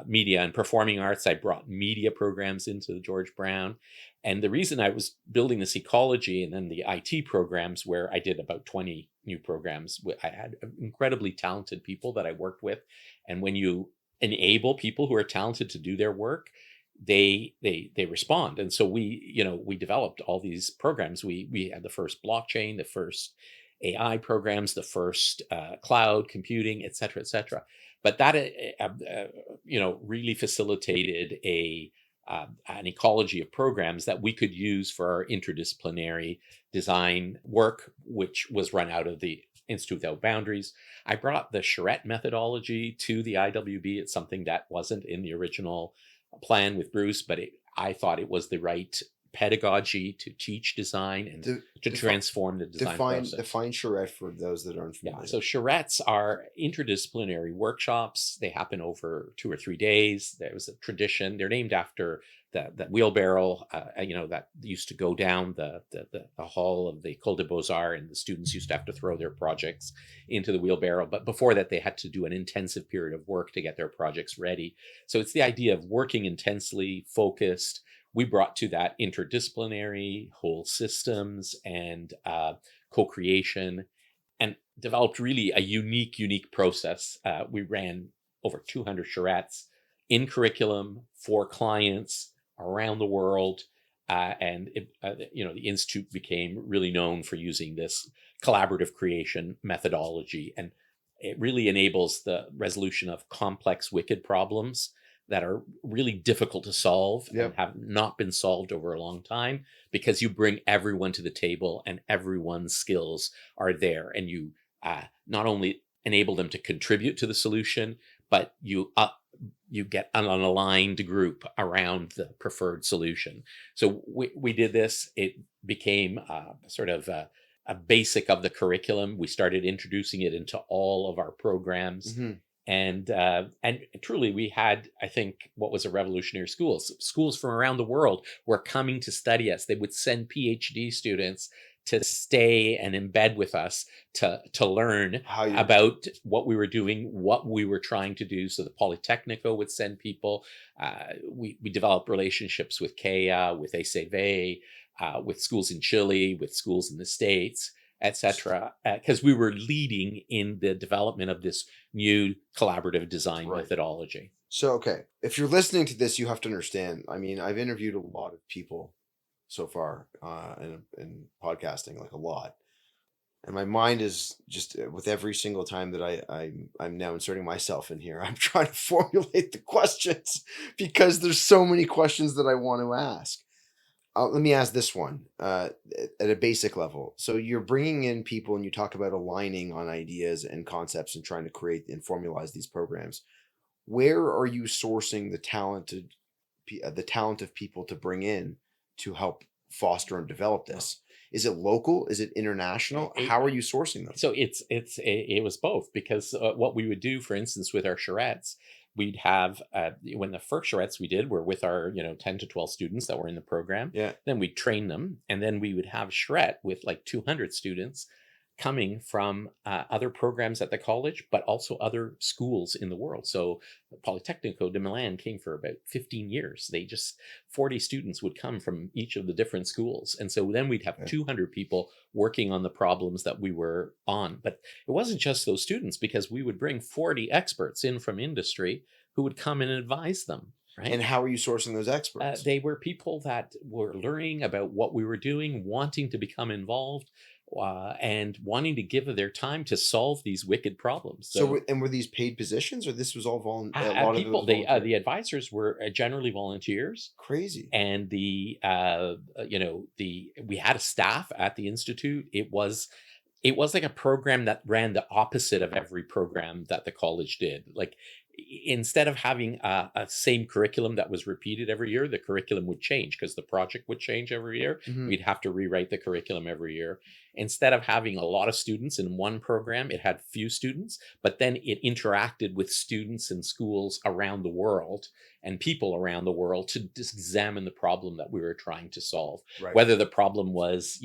Speaker 2: media and performing arts. I brought media programs into the George Brown. And the reason I was building this ecology and then the IT programs, where I did about 20 new programs, I had incredibly talented people that I worked with. And when you enable people who are talented to do their work, they respond. And so we developed all these programs. We had the first blockchain, the first AI programs, the first cloud computing, et cetera, et cetera. But that really facilitated an ecology of programs that we could use for our interdisciplinary design work, which was run out of the Institute Without Boundaries. I brought the charrette methodology to the IWB. It's something that wasn't in the original plan with Bruce, but I thought it was the right pedagogy to teach design and to transform the design process.
Speaker 1: Define charrette for those that aren't familiar.
Speaker 2: Yeah, so charrettes are interdisciplinary workshops. They happen over 2 or 3 days. There was a tradition. They're named after the wheelbarrow, that used to go down the hall of the École des Beaux-Arts, and the students used to have to throw their projects into the wheelbarrow. But before that, they had to do an intensive period of work to get their projects ready. So it's the idea of working intensely, focused. We brought to that interdisciplinary, whole systems, and co-creation, and developed really a unique process. We ran over 200 charrettes in curriculum for clients around the world. And the Institute became really known for using this collaborative creation methodology. And it really enables the resolution of complex, wicked problems that are really difficult to solve.
Speaker 1: Yep.
Speaker 2: And have not been solved over a long time, because you bring everyone to the table and everyone's skills are there, and you not only enable them to contribute to the solution, but you get an aligned group around the preferred solution. So we did this. It became sort of a basic of the curriculum. We started introducing it into all of our programs.
Speaker 1: Mm-hmm.
Speaker 2: And truly, we had, I think, what was a revolutionary schools from around the world were coming to study us. They would send PhD students to stay and embed with us to learn about what we were doing, what we were trying to do. So the Polytechnico would send people. We developed relationships with CAEA, with ACV, with schools in Chile, with schools in the States, etc., because we were leading in the development of this new collaborative design methodology.
Speaker 1: So, okay, if you're listening to this, you have to understand. I mean, I've interviewed a lot of people so far in podcasting, like a lot. And my mind is just, with every single time that I'm now inserting myself in here, I'm trying to formulate the questions, because there's so many questions that I want to ask. Let me ask this one at a basic level. So you're bringing in people, and you talk about aligning on ideas and concepts and trying to create and formalize these programs. Where are you sourcing the talent of people to bring in to help foster and develop this? Is it local? Is it international? How are you sourcing them?
Speaker 2: So it was both, because what we would do, for instance, with our charrettes, we'd have when the first charrettes we did were with our 10 to 12 students that were in the program.
Speaker 1: Yeah.
Speaker 2: Then we'd train them, and then we would have charrette with like 200 students coming from other programs at the college, but also other schools in the world. So Politecnico di Milan came for about 15 years. 40 students would come from each of the different schools. And so then we'd have
Speaker 1: Okay.
Speaker 2: 200 people working on the problems that we were on. But it wasn't just those students, because we would bring 40 experts in from industry who would come and advise them. Right.
Speaker 1: And how are you sourcing those experts?
Speaker 2: They were people that were learning about what we were doing, wanting to become involved, and wanting to give of their time to solve these wicked problems.
Speaker 1: So, and were these paid positions, or this was all volunteer? A lot
Speaker 2: People,
Speaker 1: of it was
Speaker 2: the advisors were generally volunteers.
Speaker 1: Crazy.
Speaker 2: And we had a staff at the institute. It was like a program that ran the opposite of every program that the college did. Like, instead of having a same curriculum that was repeated every year, the curriculum would change because the project would change every year.
Speaker 1: Mhm.
Speaker 2: We'd have to rewrite the curriculum every year. Instead of having a lot of students in one program, it had few students, but then it interacted with students in schools around the world and people around the world to examine the problem that we were trying to solve.
Speaker 1: Right.
Speaker 2: Whether the problem was,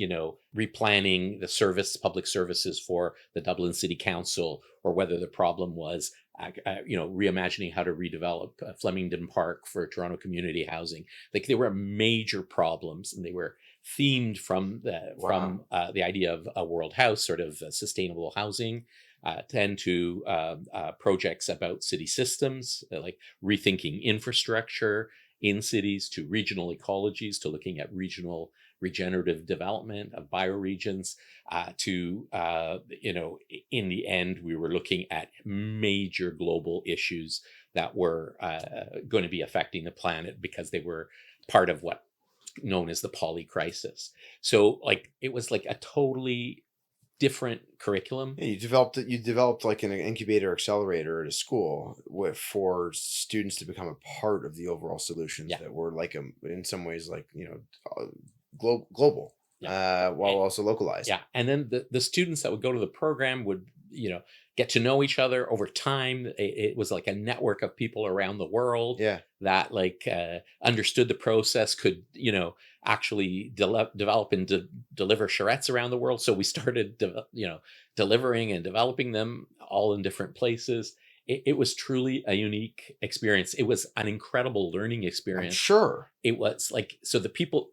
Speaker 2: replanning the public services for the Dublin City Council, or whether the problem was reimagining how to redevelop Flemington Park for Toronto community housing. Like, there were major problems, and they were themed from the idea of a world house, sort of sustainable housing, then to projects about city systems, like rethinking infrastructure in cities, to regional ecologies, to looking at regional regenerative development of bioregions, in the end, we were looking at major global issues that were going to be affecting the planet because they were part of what known as the poly crisis. So, like, it was like a totally different curriculum.
Speaker 1: Yeah, you developed like an incubator accelerator at a school for students to become a part of the overall solutions that were like in some ways like global, while also localized.
Speaker 2: Yeah, and then the students that would go to the program would get to know each other over time. It was like a network of people around the world that understood the process, could actually develop and deliver charrettes around the world. So we started delivering and developing them all in different places. It was truly a unique experience. It was an incredible learning experience.
Speaker 1: I'm sure.
Speaker 2: It was like, so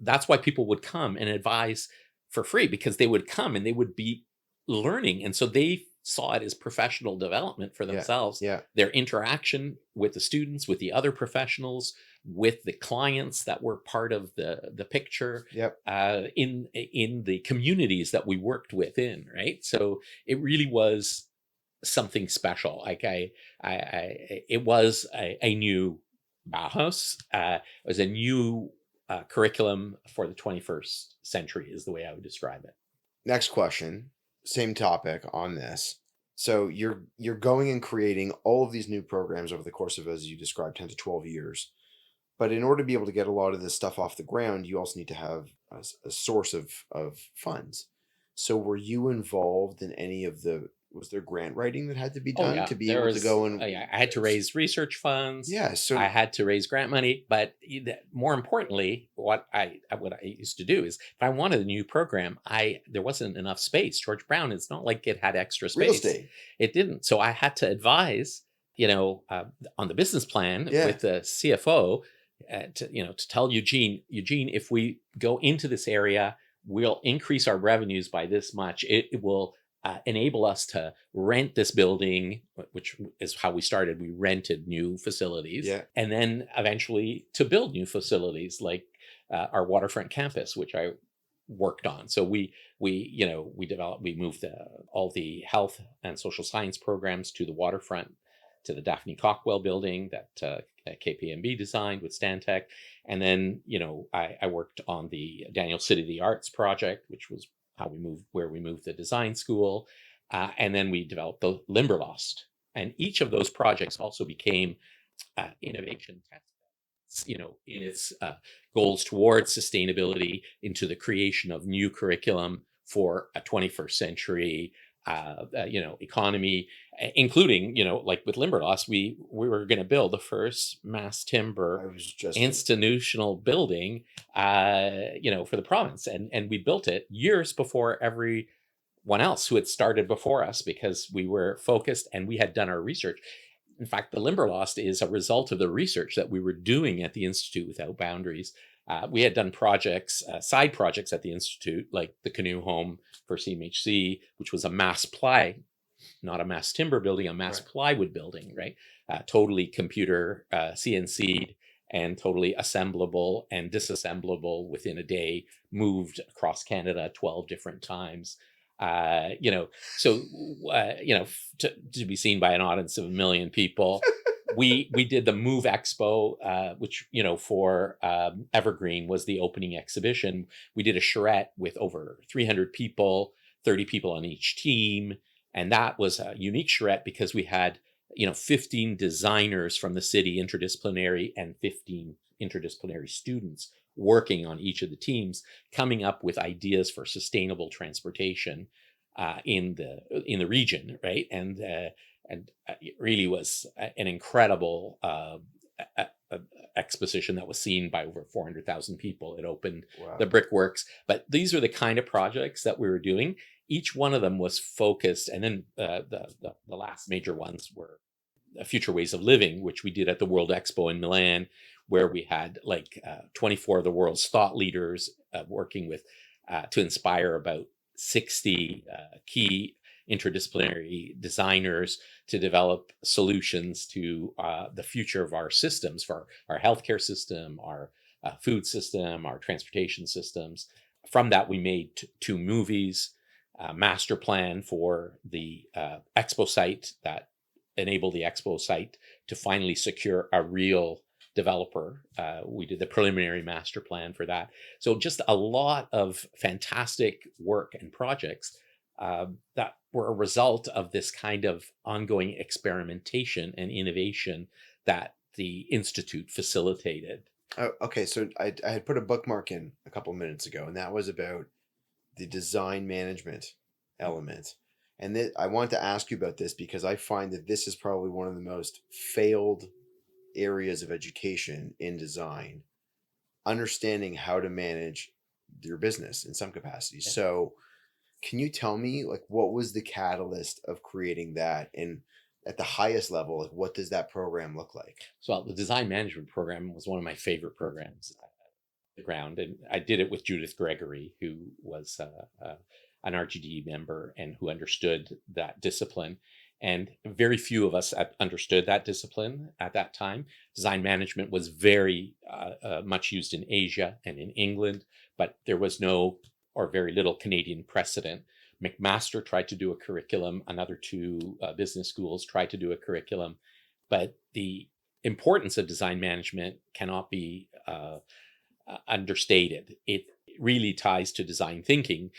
Speaker 2: that's why people would come and advise for free, because they would come and they would be learning. And so they saw it as professional development for themselves.
Speaker 1: Yeah.
Speaker 2: Their interaction with the students, with the other professionals, with the clients that were part of the picture, in the communities that we worked within, right? So it really was something special. Like it was a new Bauhaus. It was a new curriculum for the 21st century, is the way I would describe it.
Speaker 1: Next question, same topic on this. So you're going and creating all of these new programs over the course of, as you described, 10 to 12 years. But in order to be able to get a lot of this stuff off the ground, you also need to have a source of funds. So were you involved in any of was there grant writing that had to be done to be able to go and...
Speaker 2: I had to raise research funds.
Speaker 1: Yeah, so
Speaker 2: I had to raise grant money. But more importantly, what I used to do is, if I wanted a new program, there wasn't enough space. George Brown, it's not like it had extra space.
Speaker 1: Real estate.
Speaker 2: It didn't. So I had to advise, on the business plan with the CFO, to tell Eugene, if we go into this area, we'll increase our revenues by this much. It will enable us to rent this building, which is how we started. We rented new facilities, and then eventually to build new facilities like our waterfront campus, which I worked on. So we moved all the health and social science programs to the waterfront, to the Daphne Cockwell building that KPMB designed with Stantec. And then, I worked on the Daniel City of the Arts project, which was where we moved the design school. And then we developed the Limberlost. And each of those projects also became innovation test beds, in its goals towards sustainability, into the creation of new curriculum for a 21st century economy, including, like with Limberlost, we were going to build the first mass timber
Speaker 1: I was just
Speaker 2: institutional building, for the province, and we built it years before everyone else who had started before us because we were focused and we had done our research. In fact, the Limberlost is a result of the research that we were doing at the Institute Without Boundaries. We had done projects, side projects at the Institute, like the canoe home for CMHC, which was a mass ply, not a mass timber building, a mass plywood building, right? Totally computer CNC'd and totally assemblable and disassemblable within a day, moved across Canada 12 different times. So to be seen by an audience of 1 million people. We did the Move Expo, which for Evergreen was the opening exhibition. We did a charrette with over 300 people, 30 people on each team, and that was a unique charrette because we had 15 designers from the city, interdisciplinary, and 15 interdisciplinary students working on each of the teams, coming up with ideas for sustainable transportation in the region, right? And it really was an incredible exposition that was seen by over 400,000 people. It opened the brickworks. But these are the kind of projects that we were doing. Each one of them was focused, and then the last major ones were Future Ways of Living, which we did at the World Expo in Milan, where we had 24 of the world's thought leaders working with to inspire about 60 key interdisciplinary designers to develop solutions to the future of our systems, for our healthcare system, our food system, our transportation systems. From that, we made 2 movies, a master plan for the expo site that enabled the expo site to finally secure a real developer. We did the preliminary master plan for that. So just a lot of fantastic work and projects that were a result of this kind of ongoing experimentation and innovation that the Institute facilitated.
Speaker 1: Oh, okay, so I had put a bookmark in a couple minutes ago, and that was about the design management element. And I wanted to ask you about this because I find that this is probably one of the most failed areas of education in design, understanding how to manage your business in some capacity. Yeah. So can you tell me, what was the catalyst of creating that? And at the highest level, what does that program look like?
Speaker 2: So the design management program was one of my favorite programs at the ground. And I did it with Judith Gregory, who was an RGD member and who understood that discipline. And very few of us understood that discipline at that time. Design management was very much used in Asia and in England, but there was no or very little Canadian precedent. McMaster tried to do a curriculum. Another 2 business schools tried to do a curriculum. But the importance of design management cannot be understated. It really ties to design thinking.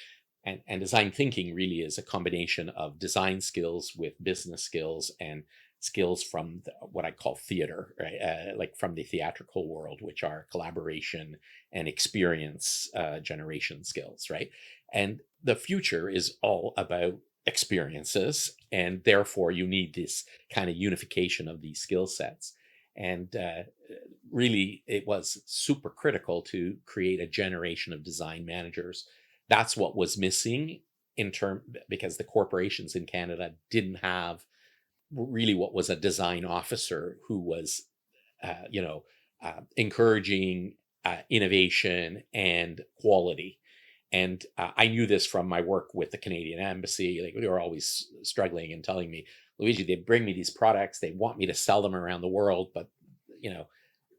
Speaker 2: And design thinking really is a combination of design skills with business skills and skills from what I call theater, right? Like from the theatrical world, which are collaboration and experience generation skills, right? And the future is all about experiences, and therefore you need this kind of unification of these skill sets. And really, it was super critical to create a generation of design managers. That's what was missing because the corporations in Canada didn't have really what was a design officer who was, encouraging innovation and quality. And I knew this from my work with the Canadian Embassy. They were always struggling and telling me, Luigi, they bring me these products, they want me to sell them around the world, but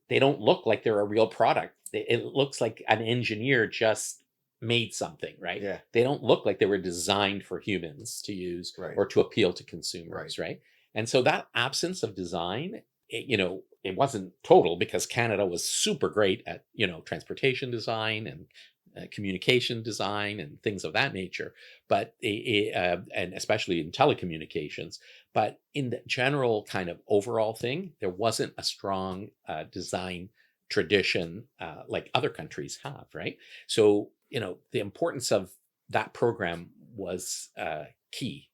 Speaker 2: they don't look like they're a real product. It looks like an engineer just made something, right?
Speaker 1: Yeah.
Speaker 2: They don't look like they were designed for humans to use or to appeal to consumers, right? And so that absence of design, it wasn't total because Canada was super great at, transportation design and communication design and things of that nature, but and especially in telecommunications. But in the general kind of overall thing, there wasn't a strong design tradition like other countries have, right? So, the importance of that program was key.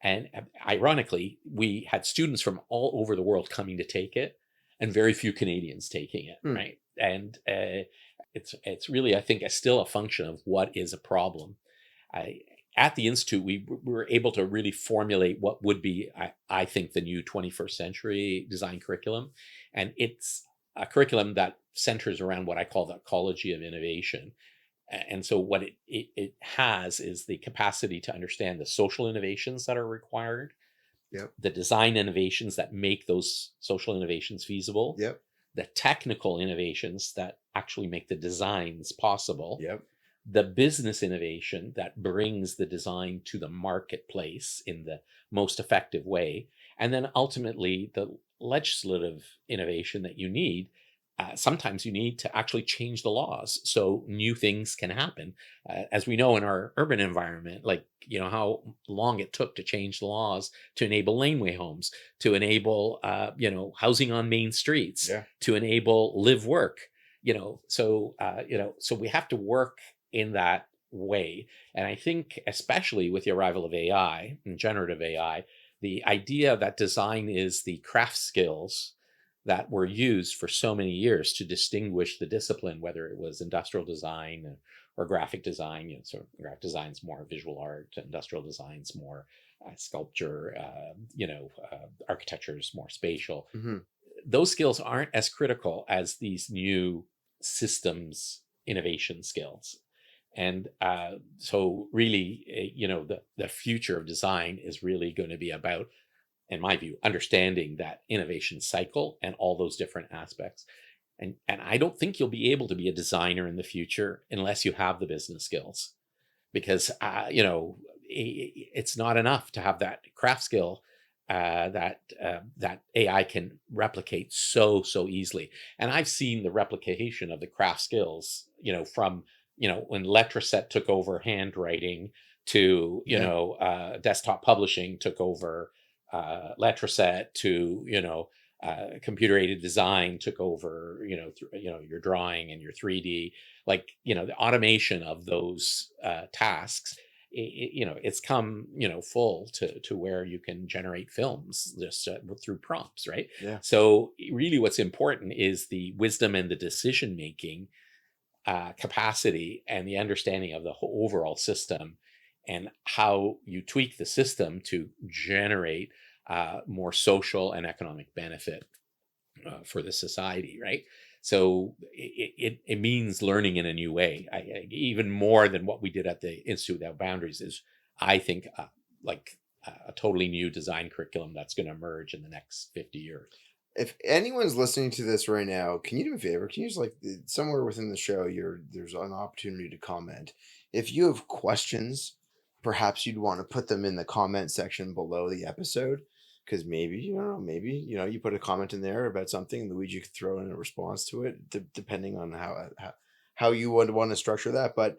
Speaker 2: And ironically, we had students from all over the world coming to take it, and very few Canadians taking it,
Speaker 1: Hmm.
Speaker 2: right? And it's really, I think, still a function of what is a problem. I, at the institute, we were able to really formulate what would be, I think, the new 21st century design curriculum, and it's a curriculum that centers around what I call the ecology of innovation. And so what it has is the capacity to understand the social innovations that are required,
Speaker 1: Yep.
Speaker 2: the design innovations that make those social innovations feasible,
Speaker 1: Yep.
Speaker 2: the technical innovations that actually make the designs possible,
Speaker 1: Yep.
Speaker 2: the business innovation that brings the design to the marketplace in the most effective way, and then ultimately the legislative innovation that you need. Sometimes you need to actually change the laws so new things can happen. As we know in our urban environment, like, how long it took to change the laws to enable laneway homes, to enable, housing on main streets,
Speaker 1: Yeah.
Speaker 2: to enable live work, so we have to work in that way. And I think, especially with the arrival of AI and generative AI, the idea that design is the craft skills that were used for so many years to distinguish the discipline, whether it was industrial design or graphic design. So graphic design's more visual art, industrial design's more sculpture, architecture is more spatial.
Speaker 1: Hmm.
Speaker 2: Those skills aren't as critical as these new systems innovation skills. And so really, the future of design is really going to be about, in my view, understanding that innovation cycle and all those different aspects. And I don't think you'll be able to be a designer in the future unless you have the business skills, because it's not enough to have that craft skill that AI can replicate so easily. And I've seen the replication of the craft skills, from when Letraset took over handwriting to
Speaker 1: Yeah.
Speaker 2: desktop publishing took over Letraset to computer aided design took over your drawing and your 3D, like the automation of those tasks. It's come full to where you can generate films just through prompts, right?
Speaker 1: Yeah.
Speaker 2: So really what's important is the wisdom and the decision making capacity and the understanding of the whole overall system, and how you tweak the system to generate more social and economic benefit for the society, right? So it means learning in a new way. Even more than what we did at the Institute Without Boundaries is, I think, like a totally new design curriculum that's going to emerge in the next 50 years.
Speaker 1: If anyone's listening to this right now, can you do me a favor? Can you just somewhere within the show, there's an opportunity to comment. If you have questions, perhaps you'd want to put them in the comment section below the episode, because maybe you put a comment in there about something, Luigi could throw in a response to it, depending on how you would want to structure that. But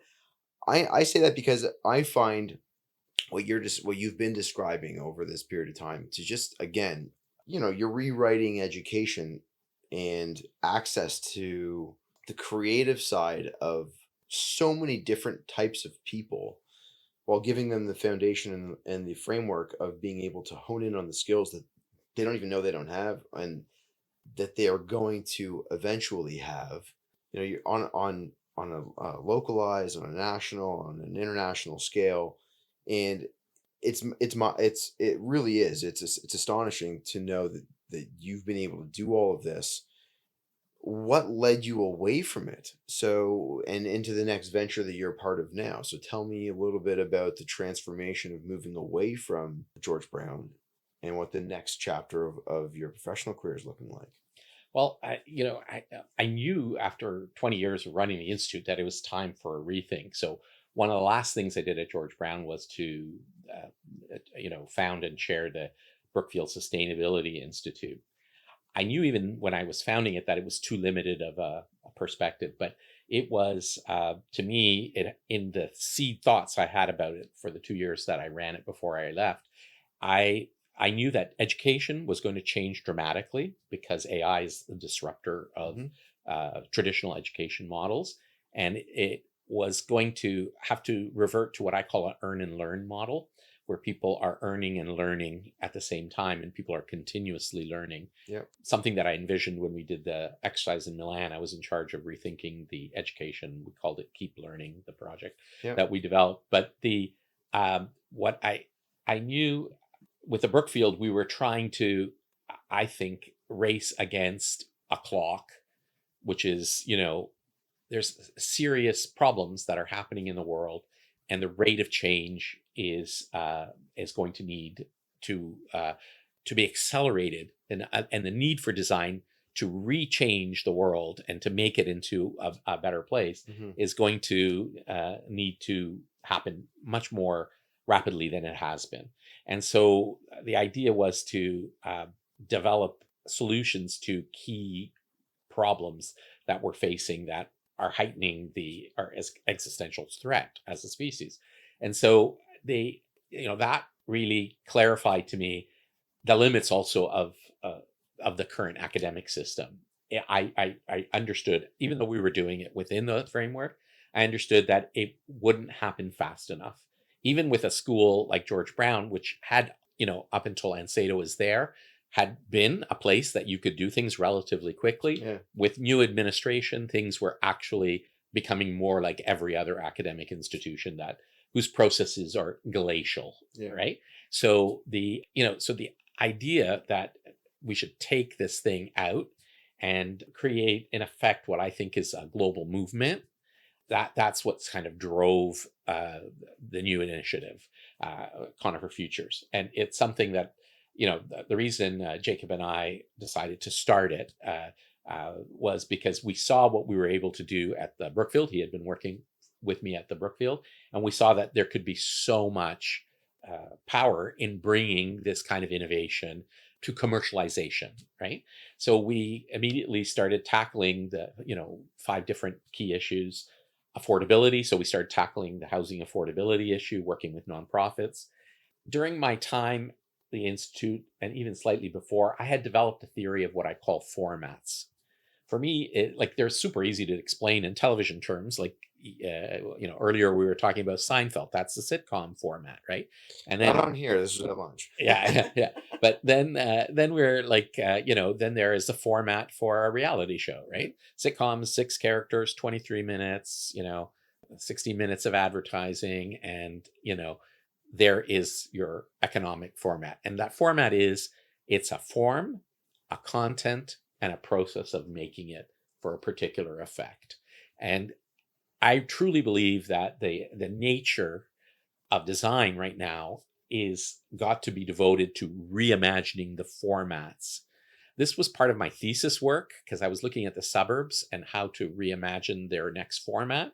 Speaker 1: I say that because I find what you've been describing over this period of time to just, again, you're rewriting education and access to the creative side of so many different types of people, while giving them the foundation and the framework of being able to hone in on the skills that they don't even know they don't have, and that they are going to eventually have. You're on a localized, on a national, on an international scale, and it really is, it's astonishing to know that you've been able to do all of this. What led you away from it, and into the next venture that you're a part of now? So tell me a little bit about the transformation of moving away from George Brown, and what the next chapter of your professional career is looking like.
Speaker 2: Well, I knew after 20 years of running the institute that it was time for a rethink. So one of the last things I did at George Brown was to, found and chair the Brookfield Sustainability Institute. I knew even when I was founding it that it was too limited of a perspective, but it was, to me, in the seed thoughts I had about it for the 2 years that I ran it before I left, I I knew that education was going to change dramatically because AI is the disruptor of
Speaker 1: Mhm.
Speaker 2: traditional education models, and it was going to have to revert to what I call an earn and learn model, where people are earning and learning at the same time, and people are continuously learning.
Speaker 1: Yep.
Speaker 2: Something that I envisioned when we did the exercise in Milan. I was in charge of rethinking the education. We called it Keep Learning, the project
Speaker 1: Yep.
Speaker 2: that we developed. But the what I knew with the Brookfield, we were trying to, I think, race against a clock, which is, there's serious problems that are happening in the world, and the rate of change is going to need to be accelerated, and the need for design to rechange the world and to make it into a better place is going to need to happen much more rapidly than it has been. And so the idea was to develop solutions to key problems that we're facing that are heightening our existential threat as a species. And so that really clarified to me the limits also of the current academic system. I understood, even though we were doing it within the framework, I understood that it wouldn't happen fast enough. Even with a school like George Brown, which had, up until Ancedo was there, had been a place that you could do things relatively quickly.
Speaker 1: Yeah.
Speaker 2: With new administration, things were actually becoming more like every other academic institution whose processes are glacial, right? So the idea that we should take this thing out and create, in effect, what I think is a global movement, that's what's kind of drove the new initiative, Conifer Futures. And it's something that, the reason Jacob and I decided to start it was because we saw what we were able to do at the Brookfield. He had been working with me at the Brookfield, and we saw that there could be so much power in bringing this kind of innovation to commercialization, right? So we immediately started tackling the 5 different key issues. Affordability. So we started tackling the housing affordability issue, working with nonprofits. During my time at the Institute, and even slightly before, I had developed a theory of what I call formats. For me, they're super easy to explain in television terms. Earlier we were talking about Seinfeld. That's the sitcom format, right? And then
Speaker 1: not on here. This is at lunch.
Speaker 2: yeah. But then we're then there is the format for a reality show, right? Sitcoms, 6 characters, 23 minutes, 60 minutes of advertising, and there is your economic format. And that format it's a form, a content, and a process of making it for a particular effect. And I truly believe that the nature of design right now is got to be devoted to reimagining the formats. This was part of my thesis work because I was looking at the suburbs and how to reimagine their next format.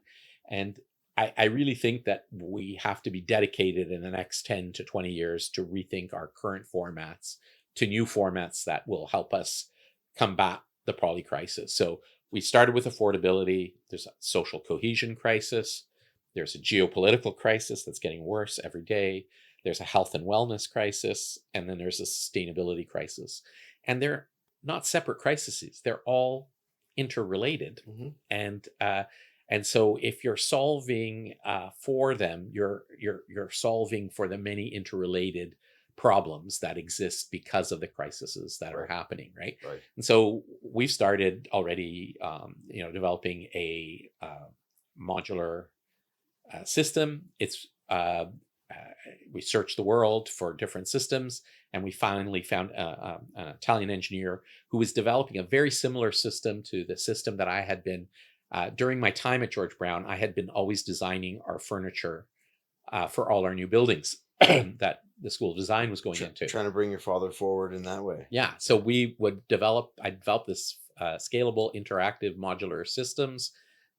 Speaker 2: And I really think that we have to be dedicated in the next 10 to 20 years to rethink our current formats to new formats that will help us combat the poly crisis. So we started with affordability. There's a social cohesion crisis. There's a geopolitical crisis that's getting worse every day. There's a health and wellness crisis. And then there's a sustainability crisis. And they're not separate crises. They're all interrelated. And so if you're solving for them, you're solving for the many interrelated problems that exist because of the crises that are happening, right? And so we've started already, developing a modular system. It's we searched the world for different systems, and we finally found an Italian engineer who was developing a very similar system to the system that I had been during my time at George Brown. I had been always designing our furniture for all our new buildings that the School of Design was going into.
Speaker 1: Trying to bring your father forward in that way.
Speaker 2: Yeah. So I developed this scalable, interactive, modular systems.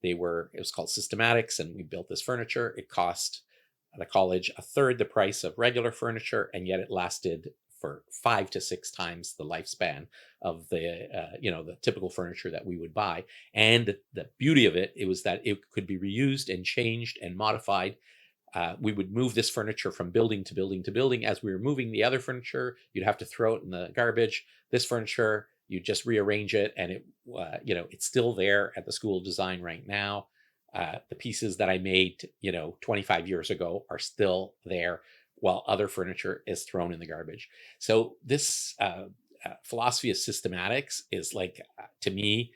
Speaker 2: It was called Systematics, and we built this furniture. It cost the college a third the price of regular furniture, and yet it lasted for 5 to 6 times the lifespan of the typical furniture that we would buy. And the beauty of it was that it could be reused and changed and modified. We would move this furniture from building to building to building. As we were moving the other furniture, you'd have to throw it in the garbage. This furniture, you just rearrange it, and it's still there at the School of Design right now. The pieces that I made, 25 years ago are still there, while other furniture is thrown in the garbage. So this philosophy of systematics is like, to me,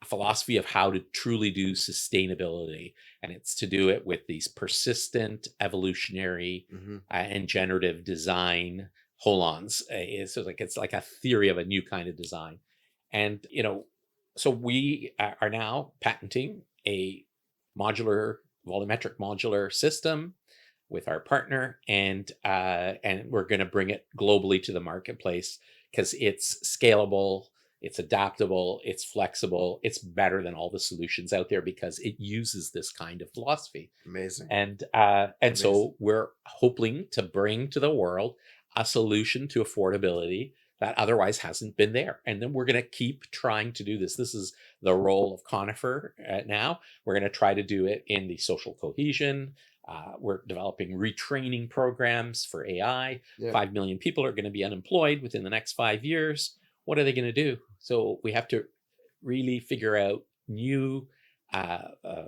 Speaker 2: a philosophy of how to truly do sustainability. And it's to do it with these persistent, evolutionary, and generative design hold-ons. It's like a theory of a new kind of design. And, so we are now patenting a modular, volumetric modular system with our partner, and we're going to bring it globally to the marketplace because it's scalable, it's adaptable, it's flexible, it's better than all the solutions out there because it uses this kind of philosophy.
Speaker 1: Amazing.
Speaker 2: And so we're hoping to bring to the world a solution to affordability that otherwise hasn't been there. And then we're going to keep trying to do this. This is the role of Conifer now. We're going to try to do it in the social cohesion. We're developing retraining programs for AI.
Speaker 1: Yeah.
Speaker 2: 5 million people are going to be unemployed within the next 5 years. What are they going to do? So we have to really figure out new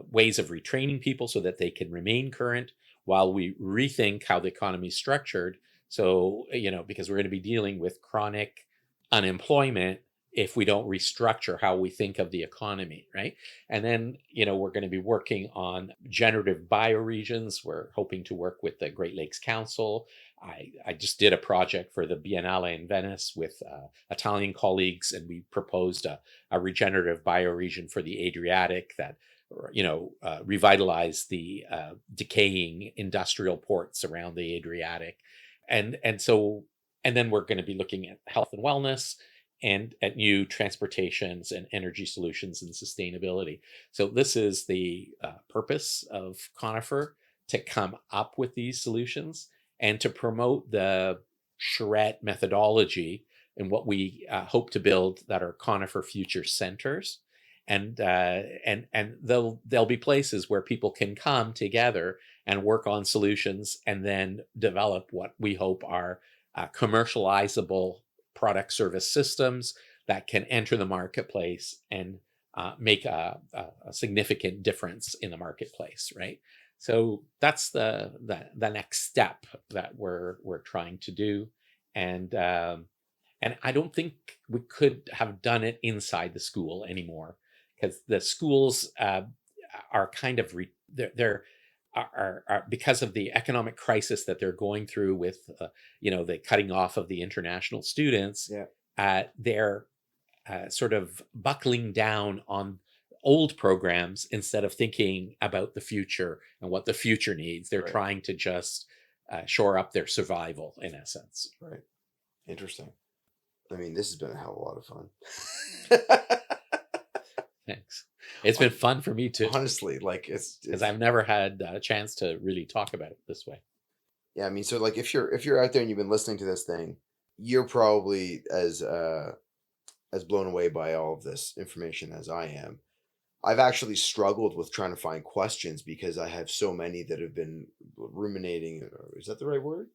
Speaker 2: ways of retraining people so that they can remain current while we rethink how the economy is structured. So, because we're going to be dealing with chronic unemployment if we don't restructure how we think of the economy, right? And then, we're going to be working on generative bioregions. We're hoping to work with the Great Lakes Council. I just did a project for the Biennale in Venice with Italian colleagues, and we proposed a regenerative bioregion for the Adriatic that revitalize the decaying industrial ports around the Adriatic. And then we're going to be looking at health and wellness and at new transportations and energy solutions and sustainability. So this is the purpose of Conifer, to come up with these solutions and to promote the charrette methodology and what we hope to build that are Conifer future centers. And there'll be places where people can come together and work on solutions and then develop what we hope are commercializable product service systems that can enter the marketplace and make a significant difference in the marketplace, right? So that's the next step that we're trying to do, and I don't think we could have done it inside the school anymore, because the schools are kind of they're because of the economic crisis that they're going through with the cutting off of the international students. They're sort of buckling down on old programs instead of thinking about the future and what the future needs. They're trying to just shore up their survival, in essence.
Speaker 1: Right. Interesting. I mean, this has been a hell of a lot of fun.
Speaker 2: Thanks. It's been fun for me too.
Speaker 1: Honestly, like it's
Speaker 2: because I've never had a chance to really talk about it this way.
Speaker 1: Yeah, I mean, so like if you're out there and you've been listening to this thing, you're probably as blown away by all of this information as I am. I've actually struggled with trying to find questions because I have so many that have been ruminating. Is that the right word?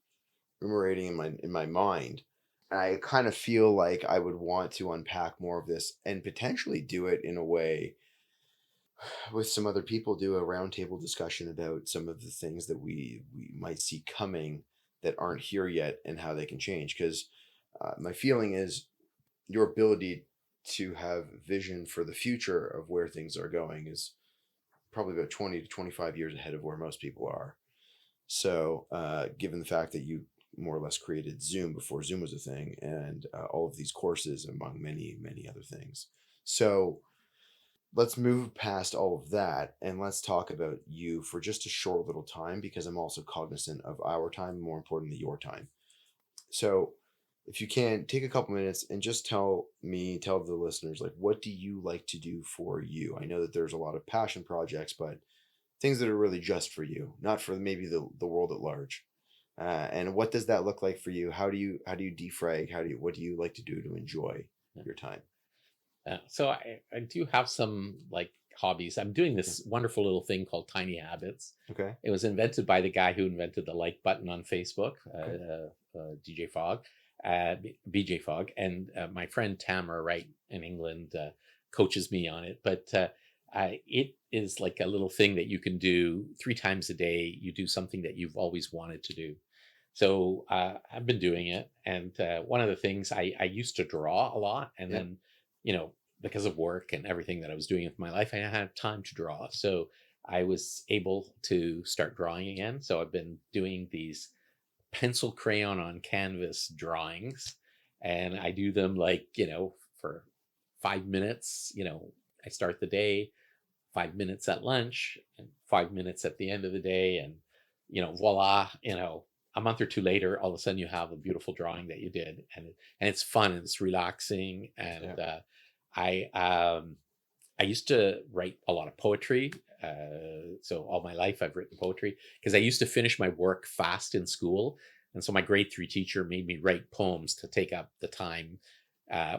Speaker 1: Ruminating in my mind. I kind of feel like I would want to unpack more of this and potentially do it in a way with some other people, do a roundtable discussion about some of the things that we might see coming that aren't here yet and how they can change. Because my feeling is your ability to have vision for the future of where things are going is probably about 20 to 25 years ahead of where most people are. So given the fact that you more or less created Zoom before Zoom was a thing, and all of these courses among many, many other things. So let's move past all of that and let's talk about you for just a short little time, because I'm also cognizant of our time, more importantly, your time. So if you can take a couple minutes and just tell the listeners, like, what do you like to do for you? I know that there's a lot of passion projects, but things that are really just for you, not for maybe the world at large. And what does that look like for you? How do you defrag? What do you like to do to enjoy your time?
Speaker 2: So I do have some like hobbies. I'm doing this wonderful little thing called Tiny Habits.
Speaker 1: Okay.
Speaker 2: It was invented by the guy who invented the like button on Facebook, BJ Fogg, and my friend Tamara Wright in England coaches me on it. But it is like a little thing that you can do 3 times a day. You do something that you've always wanted to do. So I've been doing it, and one of the things I used to draw a lot, and
Speaker 1: Yeah.
Speaker 2: then you know because of work and everything that I was doing with my life, I had time to draw. So I was able to start drawing again. So I've been doing these pencil crayon on canvas drawings, and I do them like for 5 minutes. I start the day, 5 minutes at lunch, and 5 minutes at the end of the day, and voila, a month or two later, all of a sudden you have a beautiful drawing that you did, and it's fun and it's relaxing. And
Speaker 1: Yeah.
Speaker 2: I used to write a lot of poetry. So all my life I've written poetry because I used to finish my work fast in school. And so my grade 3 teacher made me write poems to take up the time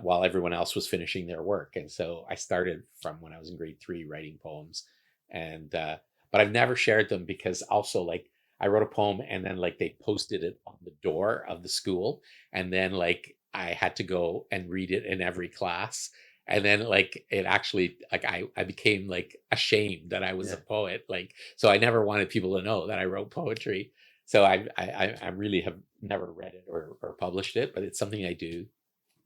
Speaker 2: while everyone else was finishing their work. And so I started from when I was in grade 3 writing poems. And, but I've never shared them because also like I wrote a poem and then like they posted it on the door of the school. And then like I had to go and read it in every class, and then like it actually like I became like ashamed that I was a
Speaker 1: Yeah.
Speaker 2: poet, like so I never wanted people to know that I wrote poetry. So I really have never read it or published it, but it's something I do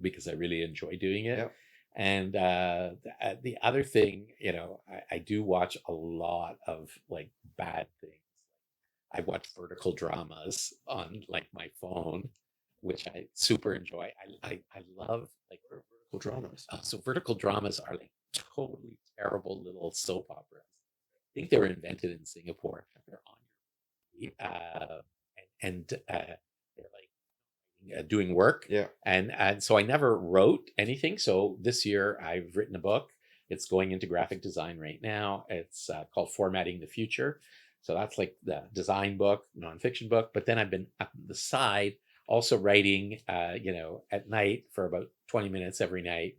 Speaker 2: because I really enjoy doing it.
Speaker 1: Yeah.
Speaker 2: And the other thing, I do watch a lot of like bad things. I watch vertical dramas on like my phone, which I super enjoy. I love like
Speaker 1: Vertical dramas.
Speaker 2: so vertical dramas are like totally terrible little soap operas. I think they were invented in Singapore. They're on your and they're like doing work,
Speaker 1: Yeah.
Speaker 2: and so I never wrote anything. So this year I've written a book. It's going into graphic design right now. It's called Formatting the Future. So that's like the design book, nonfiction book. But then I've been up the side also writing, at night for about 20 minutes every night,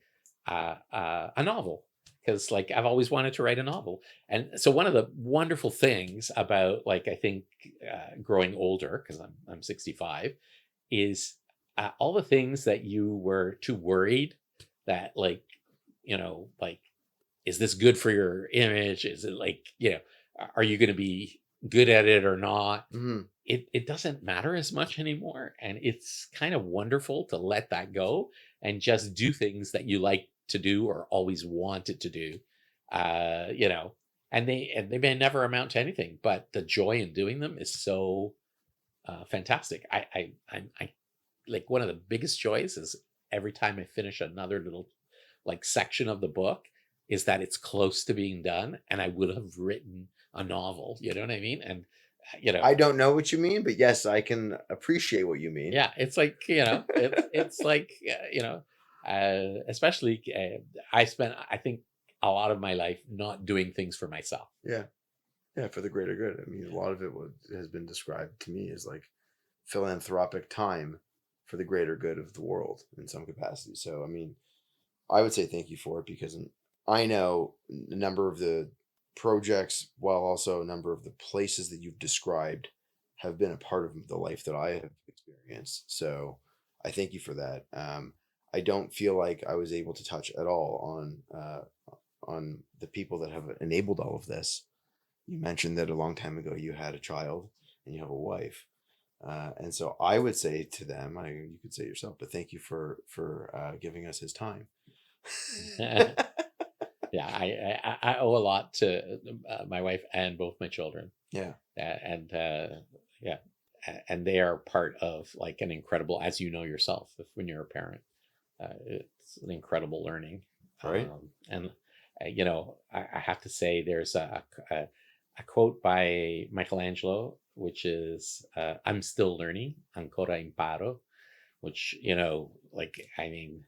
Speaker 2: a novel, because like I've always wanted to write a novel. And so one of the wonderful things about like I think growing older, because I'm 65, is all the things that you were too worried that like is this good for your image? Is it like are you going to be good at it or not?
Speaker 1: Hmm.
Speaker 2: It doesn't matter as much anymore, and it's kind of wonderful to let that go and just do things that you like to do or always wanted to do. And they may never amount to anything, but the joy in doing them is so fantastic. I like one of the biggest joys is every time I finish another little like section of the book is that it's close to being done and I would have written a novel. You know what I mean? And
Speaker 1: I don't know what you mean, but yes, I can appreciate what you mean.
Speaker 2: yeah, it's like it's like especially I spent I think a lot of my life not doing things for myself.
Speaker 1: Yeah. Yeah, for the greater good. I mean, a lot of it has been described to me as like philanthropic time for the greater good of the world in some capacity. So, I mean, I would say thank you for it because I know a number of the projects, while also a number of the places that you've described, have been a part of the life that I have experienced. So, I thank you for that. I don't feel like I was able to touch at all on the people that have enabled all of this. You mentioned that a long time ago you had a child and you have a wife. And so I would say to them, you could say yourself, but thank you for giving us his time.
Speaker 2: Yeah, I owe a lot to my wife and both my children.
Speaker 1: Yeah.
Speaker 2: And yeah, and they are part of like an incredible, as you know yourself, when you're a parent, it's an incredible learning.
Speaker 1: Right.
Speaker 2: And I have to say, there's a quote by Michelangelo, which is, "I'm still learning, ancora imparo," which like I mean,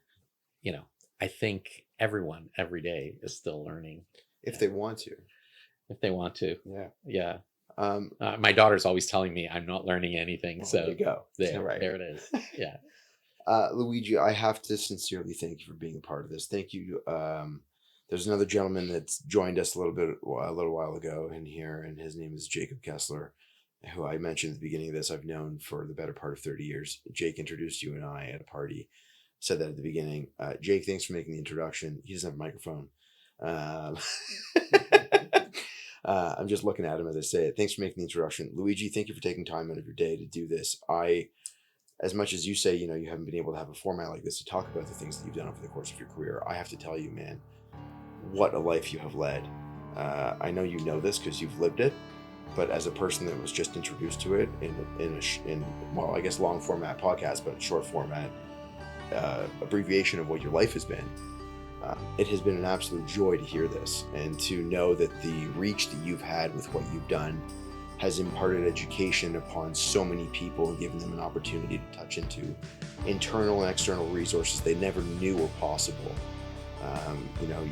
Speaker 2: you know, I think everyone every day is still learning
Speaker 1: If they want to.
Speaker 2: if they want to.
Speaker 1: Yeah.
Speaker 2: Yeah.
Speaker 1: Um,
Speaker 2: My daughter's always telling me I'm not learning anything.
Speaker 1: well, there
Speaker 2: So
Speaker 1: you go.
Speaker 2: there,
Speaker 1: Right.
Speaker 2: there it is. Yeah.
Speaker 1: Luigi, I have to sincerely thank you for being a part of this. Thank you. There's another gentleman that's joined us a little while ago in here, and his name is Jacob Kessler, who I mentioned at the beginning of this. I've known for the better part of 30 years. Jake introduced you and I at a party. Said that at the beginning. Jake, thanks for making the introduction. He doesn't have a microphone. I'm just looking at him as I say it. Thanks for making the introduction. Luigi, thank you for taking time out of your day to do this. As much as you say, you haven't been able to have a format like this to talk about the things that you've done over the course of your career, I have to tell you, man, what a life you have led. I know you know this because you've lived it, but as a person that was just introduced to it in well, I guess long format podcast, but short format abbreviation of what your life has been, it has been an absolute joy to hear this and to know that the reach that you've had with what you've done has imparted education upon so many people and given them an opportunity to touch into internal and external resources they never knew were possible.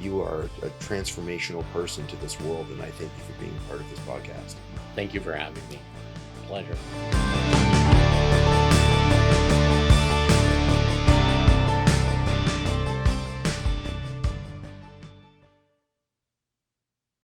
Speaker 1: You are a transformational person to this world, and I thank you for being part of this podcast.
Speaker 2: Thank you for having me. Pleasure.